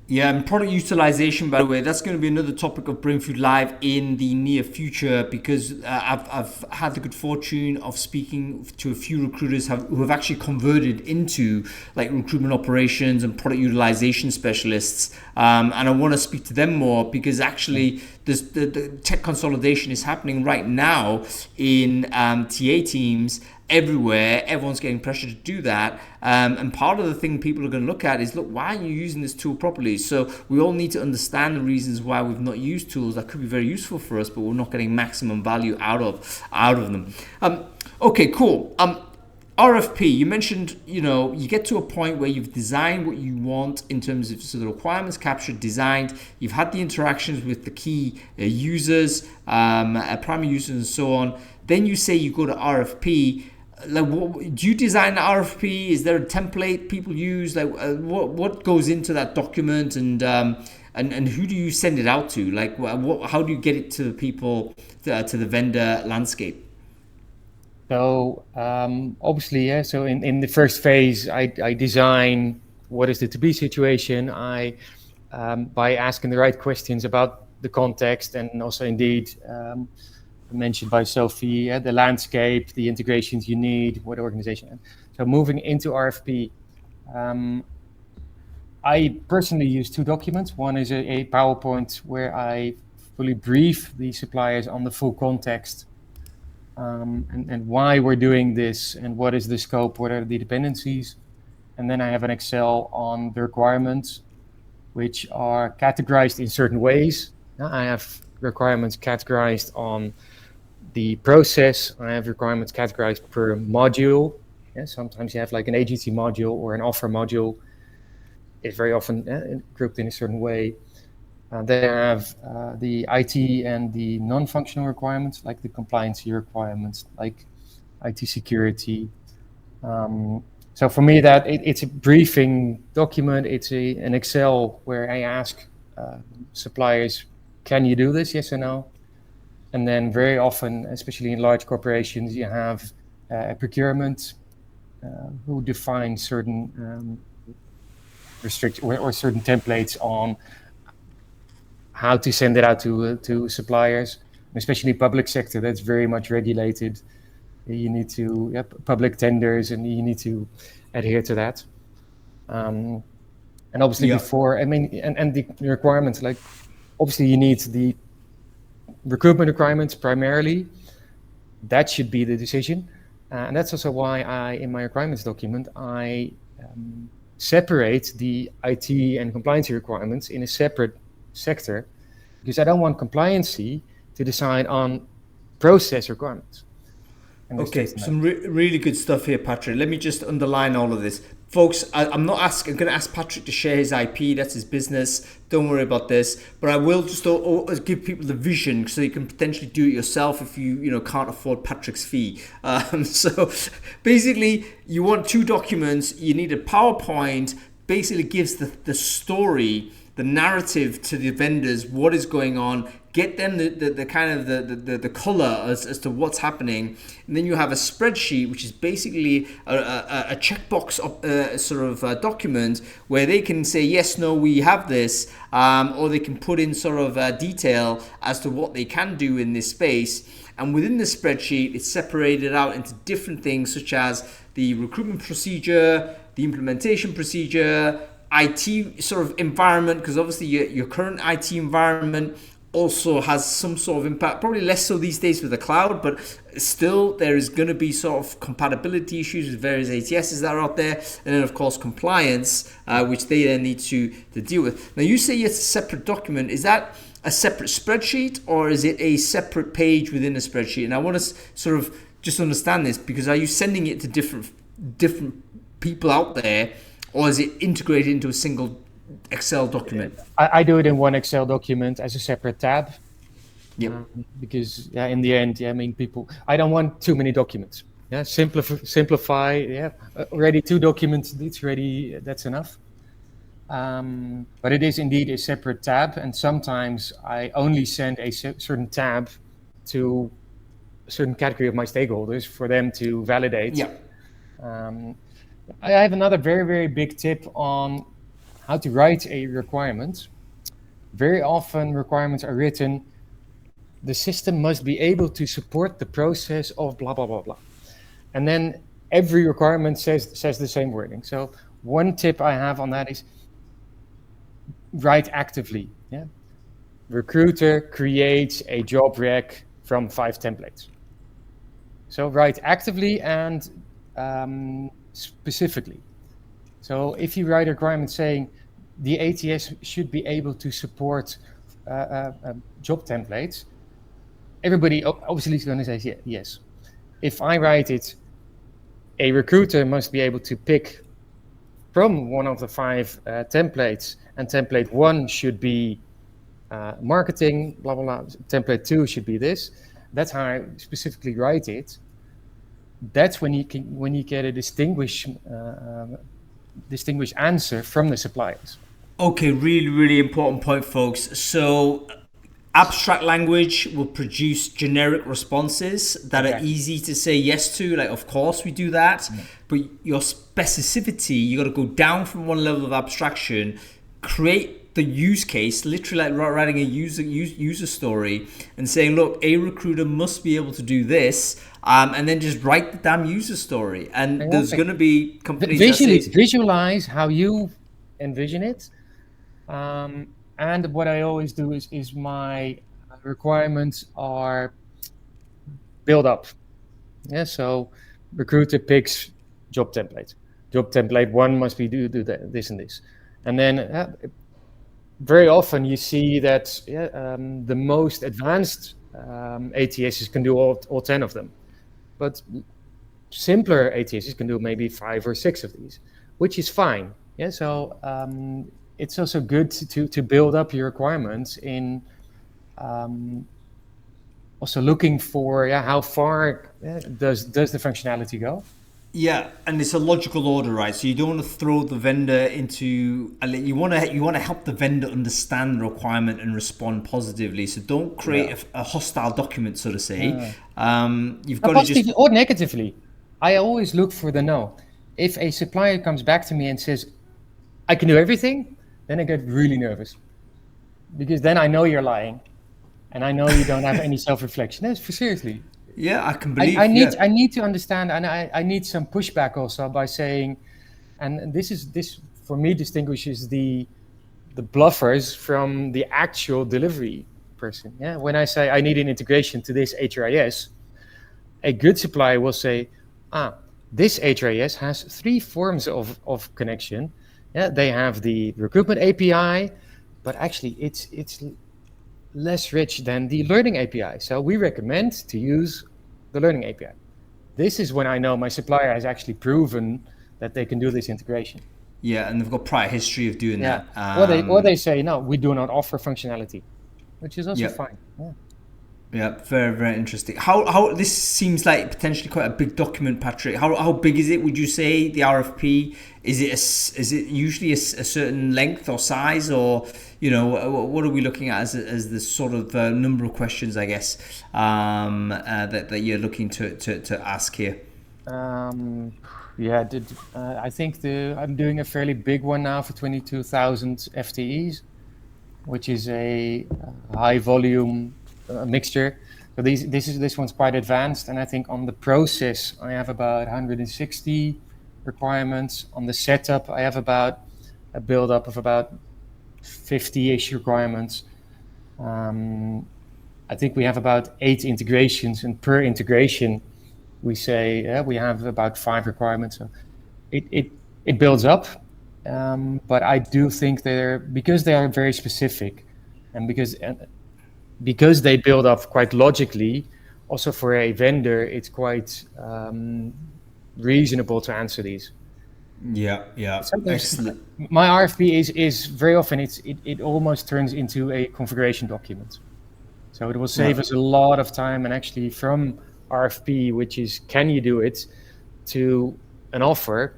Yeah, and product utilization, by the way, that's going to be another topic of Brainfood Live in the near future, because I've had the good fortune of speaking to a few recruiters who have actually converted into like recruitment operations and product utilization specialists, and I want to speak to them more, because actually the tech consolidation is happening right now in TA teams everywhere. Everyone's getting pressure to do that, and part of the thing people are going to look at is, look, why aren't you using this tool properly? So we all need to understand the reasons why we've not used tools that could be very useful for us, but we're not getting maximum value out of them. Okay, cool. RFP, you mentioned, you get to a point where you've designed what you want in terms of, so the requirements captured, designed, you've had the interactions with the key users, primary users and so on. Then you say you go to RFP. Like, do you design the RFP? Is there a template people use? Like, what goes into that document, and who do you send it out to? Like, how do you get it to the people, to the vendor landscape? So obviously, so in the first phase, I design what is the to-be situation. By asking the right questions about the context, and also indeed mentioned by Sophie, the landscape, the integrations you need, what organization. So moving into RFP, I personally use two documents. One is a PowerPoint where I fully brief the suppliers on the full context, and why we're doing this, and what is the scope, what are the dependencies. And then I have an Excel on the requirements, which are categorized in certain ways. I have requirements categorized on the process. I have requirements categorized per module. Sometimes you have like an agency module or an offer module. It's very often grouped in a certain way. Then I have the IT and the non-functional requirements, like the compliance requirements, like IT security. So for me, it's a briefing document. It's an Excel where I ask suppliers, can you do this, yes or no? And then very often, especially in large corporations, you have a procurement who define certain restrictions or certain templates on how to send it out to suppliers, especially public sector. That's very much regulated. You need to public tenders, and you need to adhere to that. And obviously before, and the requirements, like obviously you need the recruitment requirements primarily. That should be the decision. And that's also why in my requirements document, I separate the IT and compliance requirements in a separate sector, because I don't want compliancy to decide on process requirements. Okay, some really good stuff here, Patrick. Let me just underline all of this. Folks, I'm going to ask Patrick to share his IP. That's his business. Don't worry about this. But I will just give people the vision so you can potentially do it yourself if you can't afford Patrick's fee. So basically, you want two documents. You need a PowerPoint. Basically gives the story, the narrative to the vendors, what is going on, get them the kind of the color as to what's happening. And then you have a spreadsheet, which is basically a checkbox document where they can say, yes, no, we have this, or they can put in sort of detail as to what they can do in this space. And within the spreadsheet, it's separated out into different things, such as the recruitment procedure, the implementation procedure, IT sort of environment, because obviously your current IT environment also has some sort of impact, probably less so these days with the cloud, but still there is going to be sort of compatibility issues with various ATSs that are out there, and then of course compliance, which they then need to deal with. Now you say it's a separate document. Is that a separate spreadsheet, or is it a separate page within a spreadsheet? And I want to sort of just understand this, because are you sending it to different people out there, or is it integrated into a single Excel document? I do it in one Excel document as a separate tab. Yep. Because in the end, I mean, I don't want too many documents. Yeah, simplify. Yeah, already 2 documents. That's enough. But it is indeed a separate tab, and sometimes I only send a certain tab to a certain category of my stakeholders for them to validate. Yeah. I have another very, very big tip on how to write a requirement. Very often requirements are written, the system must be able to support the process of blah, blah, blah, blah. And then every requirement says the same wording. So one tip I have on that is write actively. Yeah. Recruiter creates a job rec from 5 templates. So write actively and specifically. So if you write a requirement saying the ATS should be able to support job templates, everybody obviously is going to say yes. If I write it, a recruiter must be able to pick from one of the 5 templates, and template 1 should be marketing, blah, blah, blah. Template 2 should be this. That's how I specifically write it. That's when you get a distinguished answer from the suppliers. Okay, really, really important point, folks. So abstract language will produce generic responses that are easy to say yes to. Like, of course we do that. But your specificity, you got to go down from one level of abstraction, create the use case, literally like writing a user story and saying, look, a recruiter must be able to do this, and then just write the damn user story. And there's going to be companies visualize how you envision it. And what I always do is my requirements are build up. Yeah, so recruiter picks job template. Job template 1 must be do this and this. And then very often you see that the most advanced ATSs can do all 10 of them. But simpler ATSs can do maybe 5 or 6 of these, which is fine. Yeah, so it's also good to build up your requirements in also looking for how far does the functionality go. Yeah, and it's a logical order, right? So you don't want to throw the vendor into. You want to help the vendor understand the requirement and respond positively. So don't create a hostile document, so to say. You've got to just or negatively. I always look for the no. If a supplier comes back to me and says, "I can do everything," then I get really nervous, because then I know you're lying, and I know you don't have any self-reflection. No, seriously. Yeah, I can believe. I need to understand, and I need some pushback also by saying, and this for me distinguishes the bluffers from the actual delivery person. Yeah, when I say I need an integration to this HRIS, a good supplier will say, this HRIS has 3 forms of connection. Yeah, they have the recruitment API, but actually it's less rich than the learning API. So we recommend to use the learning API. This is when I know my supplier has actually proven that they can do this integration. Yeah, and they've got prior history of doing that. Or they say, no, we do not offer functionality, which is also fine. Yeah. Yeah, very, very interesting. How this seems like potentially quite a big document, Patrick. How big is it? Would you say the RFP? Is it usually a certain length or size, or what are we looking at as the sort of number of questions, I guess, that you're looking to ask here? I think I'm doing a fairly big one now for 22,000 FTEs, which is a high volume mixture. So this one's quite advanced, and I think on the process I have about 160 requirements. On the setup I have about a build up of about 50-ish requirements. I think we have about 8 integrations, and per integration we say we have about 5 requirements. So it builds up, but I do think because they are very specific, and because they build up quite logically, also for a vendor, it's quite reasonable to answer these. Yeah. Excellent. My RFP is very often it almost turns into a configuration document. So it will save us a lot of time, and actually from RFP, which is can you do it, to an offer,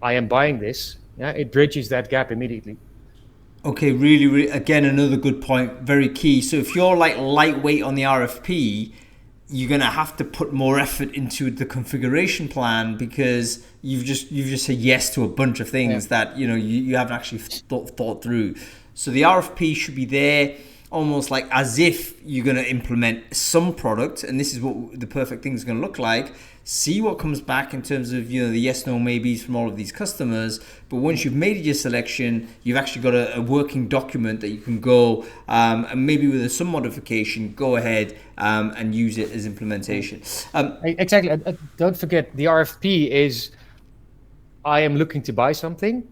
I am buying this. Yeah, it bridges that gap immediately. Okay, really, really, again, another good point, very key. So if you're like lightweight on the RFP, you're gonna have to put more effort into the configuration plan because you've just said yes to a bunch of things that you haven't actually thought through. So the RFP should be there almost like as if you're going to implement some product, and this is what the perfect thing is going to look like. See what comes back in terms of the yes, no, maybes from all of these customers. But once you've made your selection, you've actually got a working document that you can go and maybe with some modification, go ahead and use it as implementation. Exactly. Don't forget, the RFP is I am looking to buy something.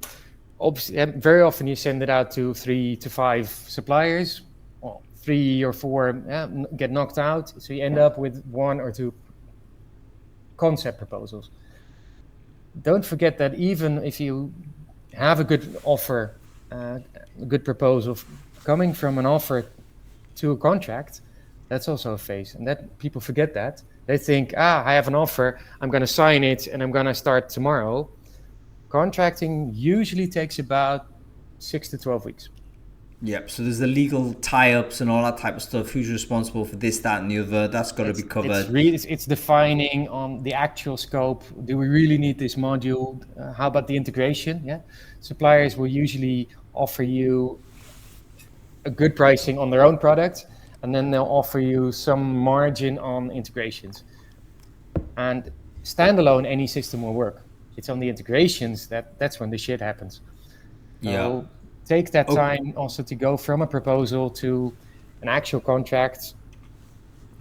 Obviously, very often you send it out to 3 to 5 suppliers. Well, 3 or 4 get knocked out, so you end up with 1 or 2 concept proposals. Don't forget that even if you have a good offer, a good proposal coming from an offer to a contract, that's also a phase, and that people forget that. They think, I have an offer, I'm going to sign it, and I'm going to start tomorrow. Contracting usually takes about 6 to 12 weeks. Yep. So there's the legal tie-ups and all that type of stuff. Who's responsible for this, that, and the other? That's got to be covered. It's defining on the actual scope. Do we really need this module? How about the integration? Yeah, suppliers will usually offer you a good pricing on their own product, and then they'll offer you some margin on integrations. And standalone, any system will work. It's on the integrations that's when the shit happens. So take that time also to go from a proposal to an actual contract,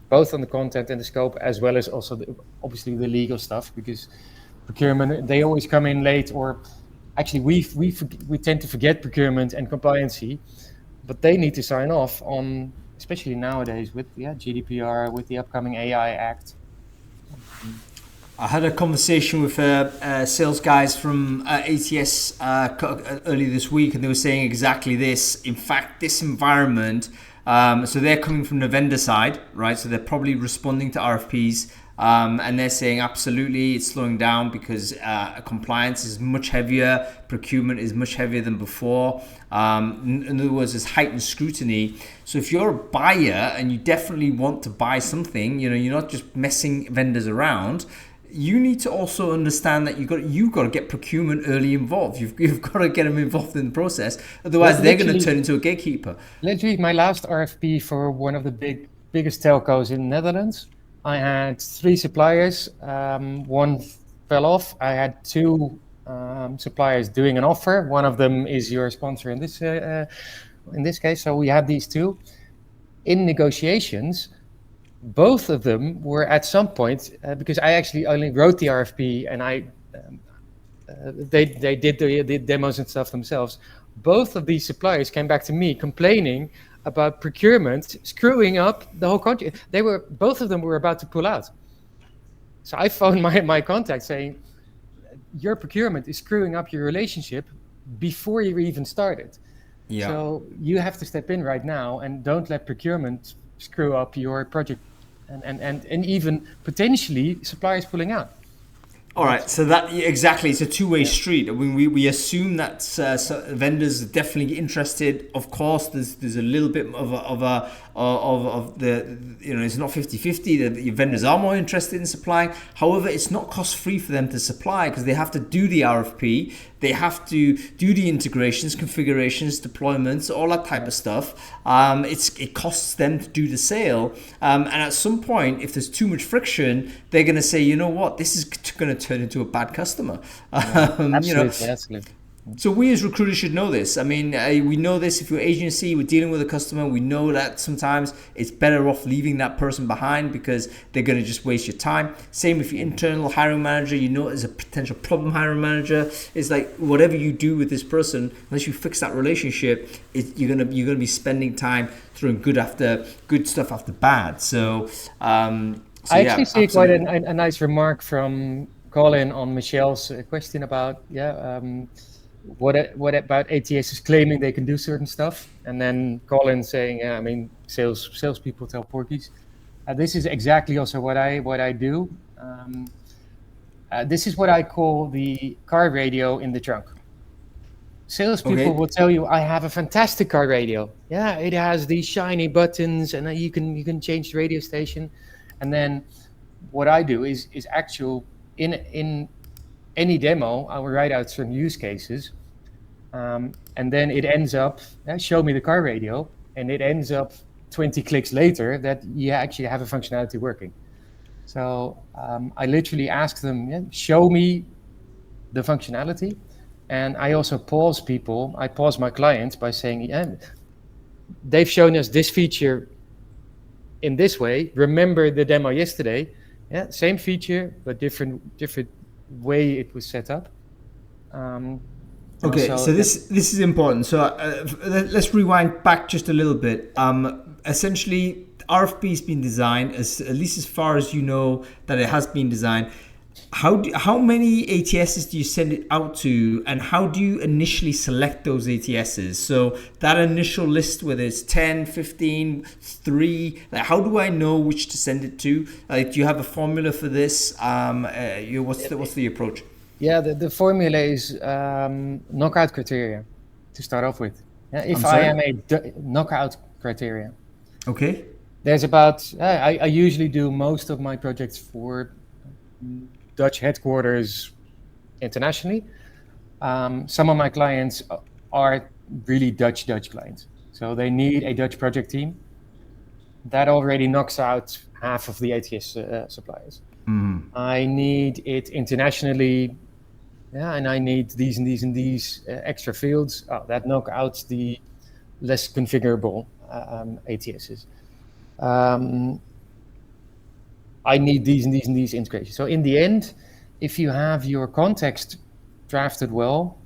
both on the content and the scope, as well as also obviously the legal stuff, because procurement, they always come in late, or actually we tend to forget procurement and compliancy, but they need to sign off on, especially nowadays with GDPR, with the upcoming AI Act. I had a conversation with sales guys from ATS earlier this week, and they were saying exactly this. In fact, this environment, so they're coming from the vendor side, right? So they're probably responding to RFPs, and they're saying absolutely it's slowing down because compliance is much heavier, procurement is much heavier than before. In other words, there's heightened scrutiny. So if you're a buyer and you definitely want to buy something, you're not just messing vendors around. You need to also understand that you've got to get procurement early involved. You've got to get them involved in the process. Otherwise, they're going to turn into a gatekeeper. Literally, my last RFP for one of the biggest telcos in the Netherlands, I had 3 suppliers. One fell off. I had 2 suppliers doing an offer. One of them is your sponsor in this case. So we had these 2 in negotiations. Both of them were at some point, because I actually only wrote the RFP and they did the demos and stuff themselves. Both of these suppliers came back to me complaining about procurement screwing up the whole country. Both of them were about to pull out. So I phoned my contact saying, your procurement is screwing up your relationship before you even started. Yeah. So you have to step in right now and don't let procurement screw up your project and even potentially suppliers pulling out. All right, so that exactly, it's a two-way street. I mean, we assume that vendors are definitely interested. Of course, there's a little bit of the it's not 50-50. The vendors are more interested in supplying. However, it's not cost-free for them to supply because they have to do the RFP, they have to do the integrations, configurations, deployments, all that type of stuff. It costs them to do the sale, and at some point, if there's too much friction, they're going to say, you know what, this is going to turn into a bad customer. Absolutely. So we as recruiters should know this. I mean, we know this. If you're an agency, we're dealing with a customer, we know that sometimes it's better off leaving that person behind because they're going to just waste your time. Same if you're internal hiring manager, you know there's a potential problem hiring manager. It's like whatever you do with this person, unless you fix that relationship, you're gonna be spending time throwing good stuff after bad. So I actually see quite a nice remark from Colin on Michelle's question about what about ATS is claiming they can do certain stuff, and then Colin saying, I mean, salespeople tell porkies. This is exactly also what I do. This is what I call the car radio in the trunk. Salespeople will tell you, I have a fantastic car radio. Yeah, it has these shiny buttons, and you can change the radio station. And then what I do is actual in any demo, I will write out some use cases, and then it ends up show me the car radio, and it ends up 20 clicks later that you actually have a functionality working. So I literally ask them, show me the functionality. And I also pause my clients by saying, they've shown us this feature in this way. Remember the demo yesterday? Yeah, same feature, but different way it was set up. Okay, so this is important. So let's rewind back just a little bit. Essentially, RFP has been designed, at least as far as you know that it has been designed. How many ATSs do you send it out to, and how do you initially select those ATSs? So that initial list, whether it's 10, 15, 3, like how do I know which to send it to? Do you have a formula for this? What's the approach? Yeah, the formula is knockout criteria to start off with. If I am a knockout criteria. Okay. There's about, I usually do most of my projects for Dutch headquarters internationally. Some of my clients are really Dutch clients. So they need a Dutch project team. That already knocks out half of the ATS suppliers. I need it internationally, and I need these and these and these extra fields. That knock out the less configurable ATSs. I need these and these and these integrations. So in the end, if you have your context drafted well,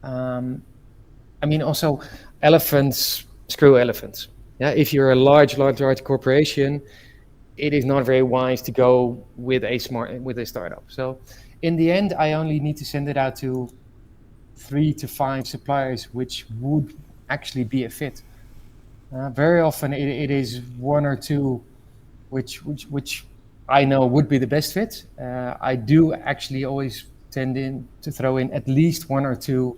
also elephants screw elephants. Yeah, if you're a large corporation, it is not very wise to go with a startup. So in the end, I only need to send it out to 3 to 5 suppliers, which would actually be a fit. Very often it is 1 or 2, which I know would be the best fit. I do actually always tend to throw in at least 1 or 2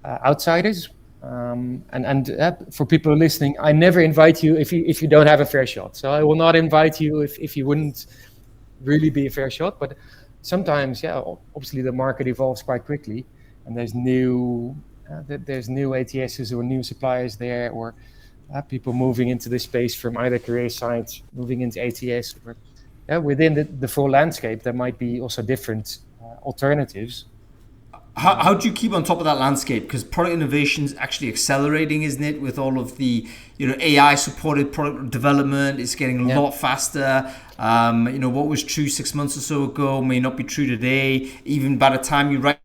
outsiders. For people listening, I never invite you if you don't have a fair shot. So I will not invite you if you wouldn't really be a fair shot. But sometimes, obviously the market evolves quite quickly, and there's new ATSs or new suppliers there, or people moving into this space from either career sites, moving into ATS. Within the full landscape, there might be also different alternatives. How do you keep on top of that landscape? Because product innovation is actually accelerating, isn't it? With all of the AI supported product development, it's getting a lot faster. What was true 6 months or so ago may not be true today. Even by the time you write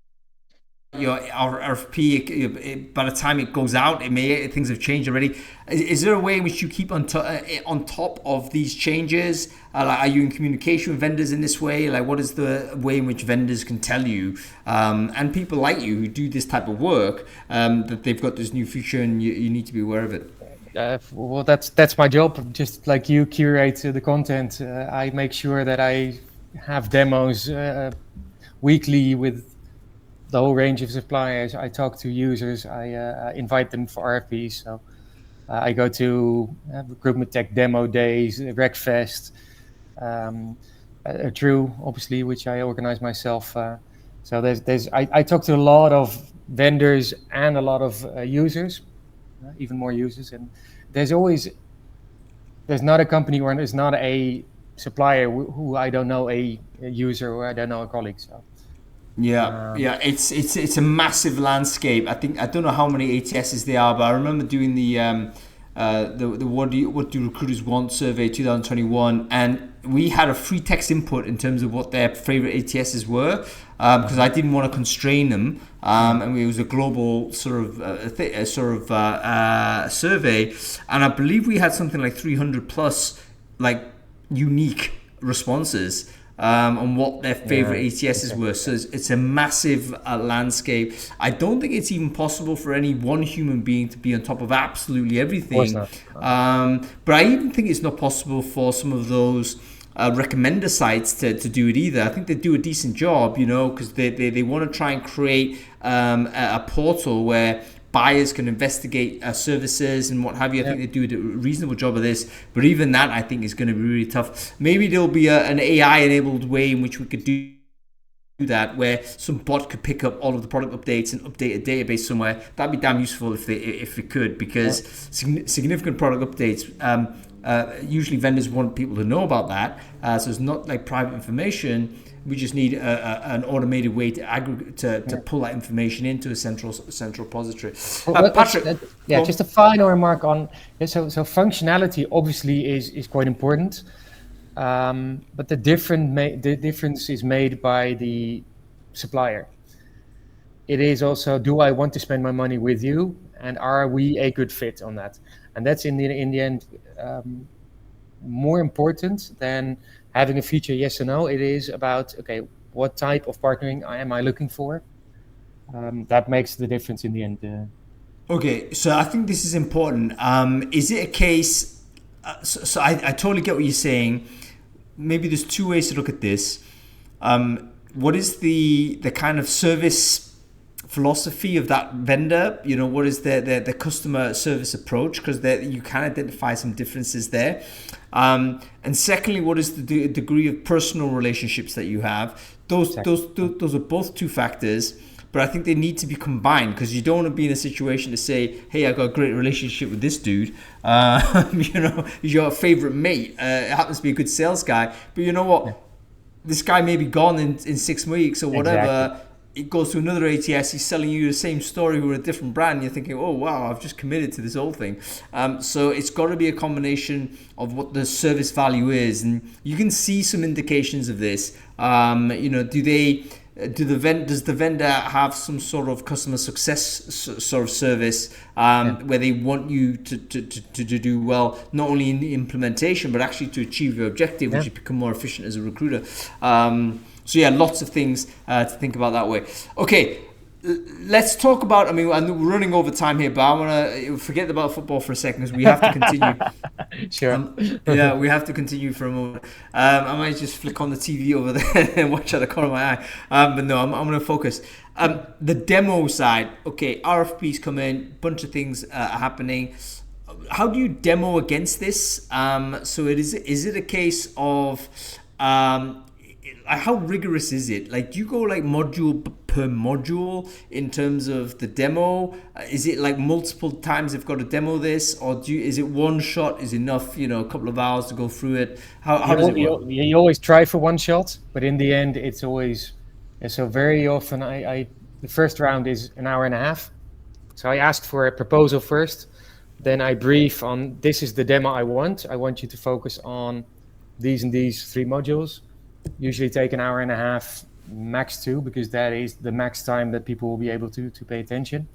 your RFP, by the time it goes out, things have changed already. Is there a way in which you keep on top of these changes? Are you in communication with vendors in this way? Like, what is the way in which vendors can tell you, and people like you who do this type of work, that they've got this new feature and you need to be aware of it? Well, that's my job. Just like you curate the content, I make sure that I have demos weekly with the whole range of suppliers. I talk to users. I invite them for RFPs. So I go to recruitment tech demo days, RecFest, True, obviously, which I organize myself. So I talk to a lot of vendors and a lot of users, even more users. And there's not a company or there's not a supplier who I don't know a user or I don't know a colleague. So. It's a massive landscape. I don't know how many ATSs there are, but I remember doing the what do recruiters want survey 2021, and we had a free text input in terms of what their favorite ATSs were, because I didn't want to constrain them, and it was a global survey, and I believe we had something like 300 plus like unique responses. on what their favorite ATSs were. So it's a massive landscape. I don't think it's even possible for any one human being to be on top of absolutely everything. But I even think it's not possible for some of those recommender sites to do it either. I think they do a decent job, because they want to try and create a portal where buyers can investigate services and what have you. I think they do a reasonable job of this, but even that I think is going to be really tough. Maybe there'll be an AI enabled way in which we could do that, where some bot could pick up all of the product updates and update a database somewhere. That'd be damn useful if it could, because significant product updates, usually vendors want people to know about that, so it's not like private information. We just need an automated way to aggregate to pull that information into a central repository. Patrick, just a final remark on so functionality obviously is quite important, but the difference is made by the supplier. It is also, do I want to spend my money with you, and are we a good fit on that? And that's in the end more important than having a feature, yes or no. It is about, okay, what type of partnering am I looking for? That makes the difference in the end. Okay, so I think this is important. Is it a case, so I totally get what you're saying. Maybe there's two ways to look at this. What is the kind of service philosophy of that vendor? What is the customer service approach? Because you can identify some differences there. And secondly, what is the degree of personal relationships that you have? Those are both two factors, but I think they need to be combined, because you don't want to be in a situation to say, hey, I got a great relationship with this dude. He's your favorite mate. It happens to be a good sales guy, but you know what? Yeah. This guy may be gone in 6 weeks or whatever. Exactly. It goes to another ATS, he's selling you the same story with a different brand. You're thinking, oh, wow, I've just committed to this whole thing. So it's got to be a combination of what the service value is. And you can see some indications of this. Does the vendor have some sort of customer success sort of service where they want you to do well, not only in the implementation, but actually to achieve your objective, which you become more efficient as a recruiter. So yeah, lots of things to think about that way. Okay, let's talk about, I mean, we're running over time here, but I want to forget about football for a second, because we have to continue. Sure. We have to continue for a moment. I might just flick on the TV over there and watch out the corner of my eye. But no, I'm going to focus. The demo side, okay, RFPs come in, bunch of things are happening. How do you demo against this? So is it a case of... how rigorous is it? Like, do you go like module per module in terms of the demo? Is it like multiple times they've got to demo this, or is it one shot is enough? A couple of hours to go through it. How does it work? You always try for one shot, but in the end, it's always so. Very often, the first round is an hour and a half. So I ask for a proposal first, then I brief on, this is the demo I want. I want you to focus on these and these 3 modules. Usually take an hour and a half, max 2, because that is the max time that people will be able to pay attention.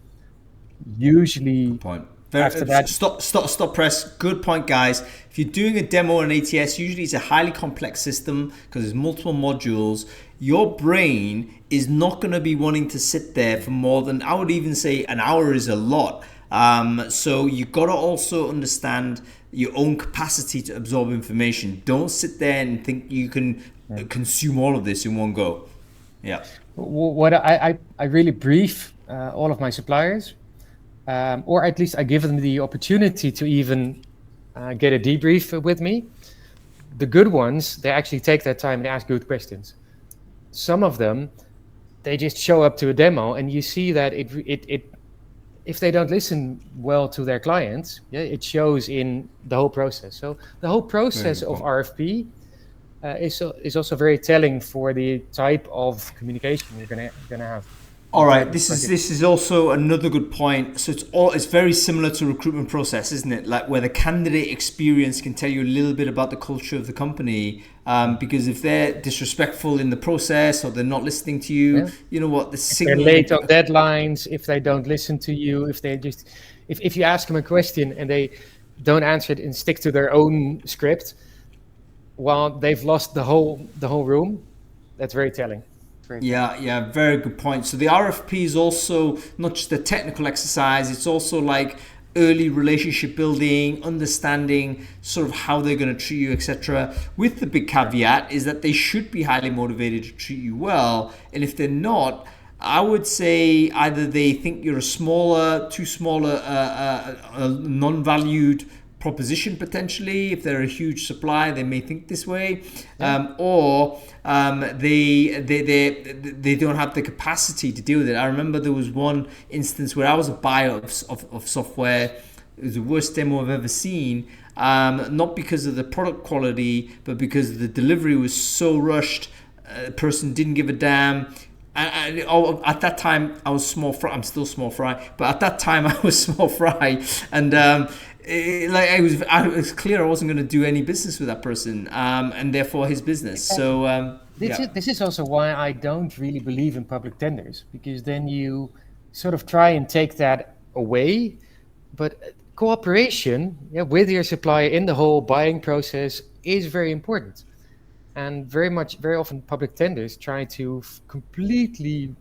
Usually, good point. After that, stop press. Good point, guys. If you're doing a demo on ATS, usually it's a highly complex system because there's multiple modules. Your brain is not going to be wanting to sit there for more than, I would even say, an hour is a lot. So you got to also understand your own capacity to absorb information. Don't sit there and think you can consume all of this in one go. Yeah. What I really brief all of my suppliers, or at least I give them the opportunity to even get a debrief with me. The good ones, they actually take their time and ask good questions. Some of them, they just show up to a demo, and you see that it if they don't listen well to their clients, it shows in the whole process. So the whole process of RFP is also very telling for the type of communication you're gonna have. All right, this is also another good point. So it's very similar to recruitment process, isn't it? Like where the candidate experience can tell you a little bit about the culture of the company. Because if they're disrespectful in the process or they're not listening to you, you know what? They're late on deadlines. If they don't listen to you, if you ask them a question and they don't answer it and stick to their own script, while they've lost the whole room. That's very telling. Very telling. Yeah, very good point. So the RFP is also not just a technical exercise, it's also like early relationship building, understanding sort of how they're going to treat you, etc. With the big caveat is that they should be highly motivated to treat you well. And if they're not, I would say either they think you're too smaller, non-valued proposition potentially. If they're a huge supplier, they may think this way, or they don't have the capacity to deal with it. I remember there was one instance where I was a buyer of software. It was the worst demo I've ever seen. Not because of the product quality, but because the delivery was so rushed. The person didn't give a damn. At that time, I was small fry. I'm still small fry, but at that time, I was small fry, and it was clear I wasn't going to do any business with that person, and therefore his business. So this is also why I don't really believe in public tenders, because then you sort of try and take that away. But cooperation with your supplier in the whole buying process is very important. And very often public tenders try to completely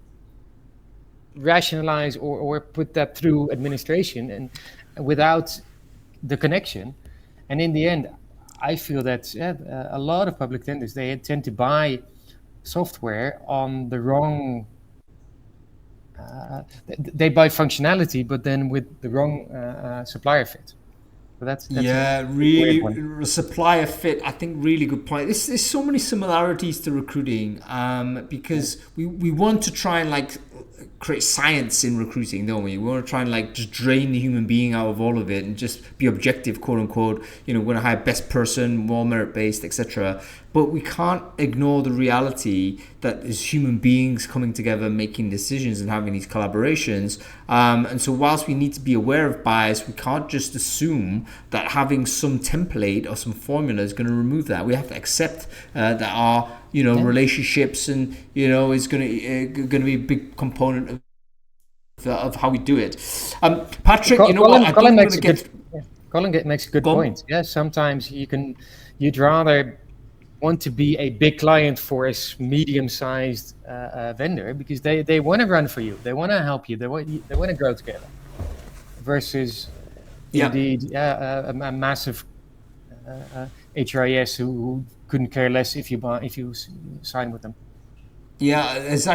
rationalize or put that through administration and without the connection. And in the end, I feel that a lot of public tenders, they tend to buy software on the wrong, they buy functionality, but then with the wrong supplier fit. So that's really supplier fit. I think really good point. There's so many similarities to recruiting, because we want to try and like create science in recruiting, don't we? We want to try and like just drain the human being out of all of it and just be objective, quote unquote. We're going to hire best person, more merit based, etc. But we can't ignore the reality that as human beings coming together, making decisions and having these collaborations. And so whilst we need to be aware of bias, we can't just assume that having some template or some formula is going to remove that. We have to accept that our relationships and is going to be a big component of how we do it. Patrick, Colin makes a good point. Yeah, sometimes you'd rather want to be a big client for a medium-sized vendor because they want to run for you, they want to help you, they want to grow together, versus indeed a massive HRIS who couldn't care less if you sign with them. Yeah, there's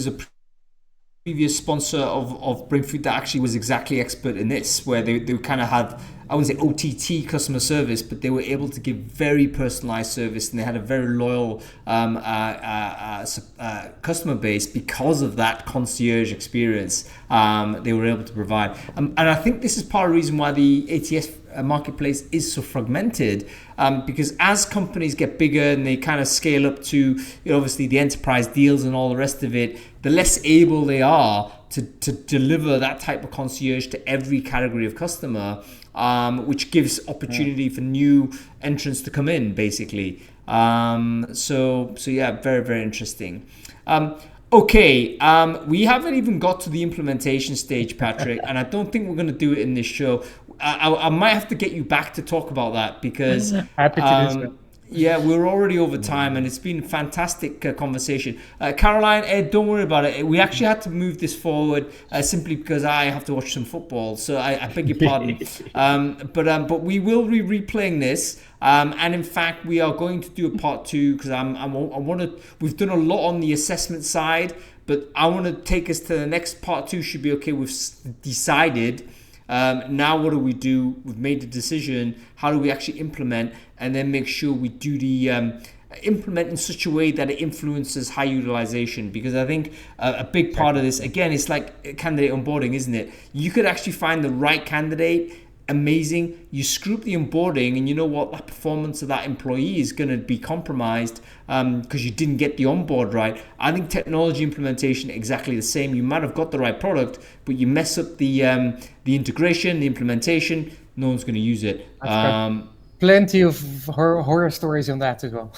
a previous sponsor of Brainfood that actually was exactly expert in this, where they kind of had, I wouldn't say OTT customer service, but they were able to give very personalized service, and they had a very loyal customer base because of that concierge experience they were able to provide. And I think this is part of the reason why the ATS marketplace is so fragmented, because as companies get bigger and they kind of scale up to obviously the enterprise deals and all the rest of it, the less able they are to deliver that type of concierge to every category of customer, which gives opportunity for new entrants to come in, basically. So yeah, very, very interesting. Okay, we haven't even got to the implementation stage, Patrick, and I don't think we're going to do it in this show. I might have to get you back to talk about that, because happy to do so. Yeah, we're already over time, and it's been a fantastic conversation. Caroline, Ed, don't worry about it. We actually had to move this forward simply because I have to watch some football, so I beg your pardon. But we will be replaying this, and in fact, we are going to do a part 2 because we've done a lot on the assessment side, but I want to take us to the next part 2. Should be okay. We've decided. Now what do we do? We've made the decision. How do we actually implement, and then make sure we do the implement in such a way that it influences high utilization? Because I think a big part of this, again, it's like candidate onboarding, isn't it? You could actually find the right candidate, amazing. You screw up the onboarding, and you know what? The performance of that employee is going to be compromised because you didn't get the onboard right. I think technology implementation exactly the same. You might have got the right product, but you mess up the integration, the implementation. No one's going to use it. Plenty of horror stories on that as well.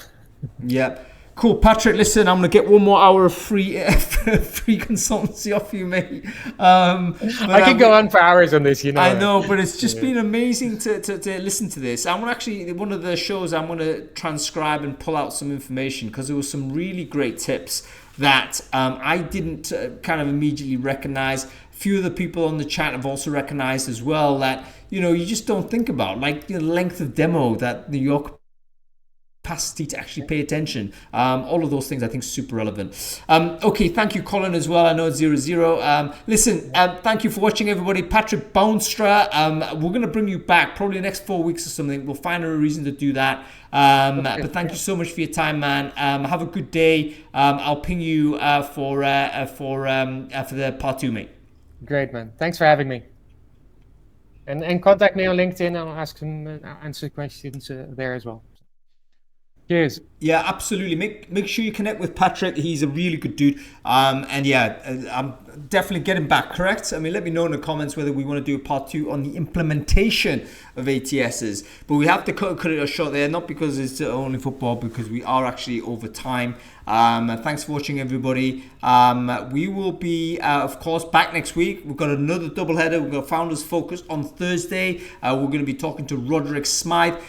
Yeah. Cool, Patrick. Listen, I'm gonna get 1 more hour of free free consultancy off you, mate. I can go on for hours on this, I know, but it's just been amazing to listen to this. I'm actually, one of the shows I'm gonna transcribe and pull out some information, because there was some really great tips that I didn't kind of immediately recognize. A few of the people on the chat have also recognized as well that, you know, you just don't think about, like the length of demo, that your capacity to actually pay attention. All of those things I think super relevant. Okay, thank you, Colin, as well. I know it's 0-0. Listen, thank you for watching, everybody. Patrick Bonestra, we're going to bring you back probably the next 4 weeks or something. We'll find a reason to do that. But thank you so much for your time, man. Have a good day. I'll ping you for the part 2, mate. Great, man. Thanks for having me. And contact me on LinkedIn. I'll answer questions there as well. Cheers. Yeah, absolutely. Make sure you connect with Patrick. He's a really good dude. And yeah, I'm definitely getting back, correct? I mean, let me know in the comments whether we want to do a part 2 on the implementation of ATSs. But we have to cut it short there, not because it's only football, because we are actually over time. Thanks for watching, everybody. We will be, of course, back next week. We've got another doubleheader. We've got Founders Focus on Thursday. We're going to be talking to Roderick Smythe.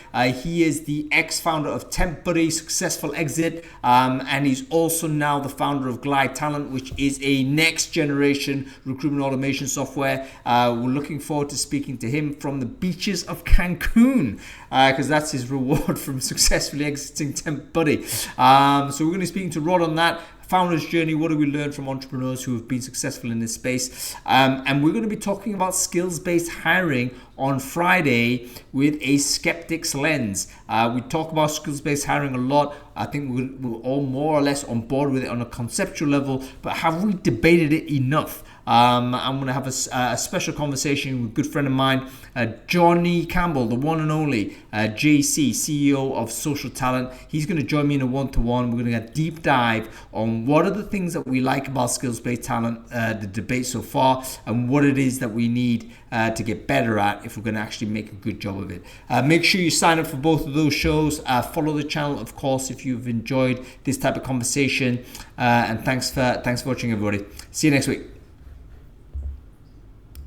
He is the ex-founder of Temp Buddy, successful exit, and he's also now the founder of Glide Talent, which is a next generation recruitment automation software. We're looking forward to speaking to him from the beaches of Cancun, because that's his reward from successfully exiting Temp Buddy. So we're going to be speaking to Rod on that. Founder's journey, what do we learn from entrepreneurs who have been successful in this space? And we're going to be talking about skills-based hiring on Friday with a skeptic's lens. We talk about skills-based hiring a lot. I think we're all more or less on board with it on a conceptual level, but have we debated it enough? I'm going to have a special conversation with a good friend of mine, Johnny Campbell, the one and only JC, CEO of Social Talent. He's going to join me in a one-to-one. We're going to get a deep dive on what are the things that we like about skills-based talent, the debate so far, and what it is that we need to get better at if we're going to actually make a good job of it. Make sure you sign up for both of those shows. Follow the channel, of course, if you've enjoyed this type of conversation. And thanks for watching, everybody. See you next week.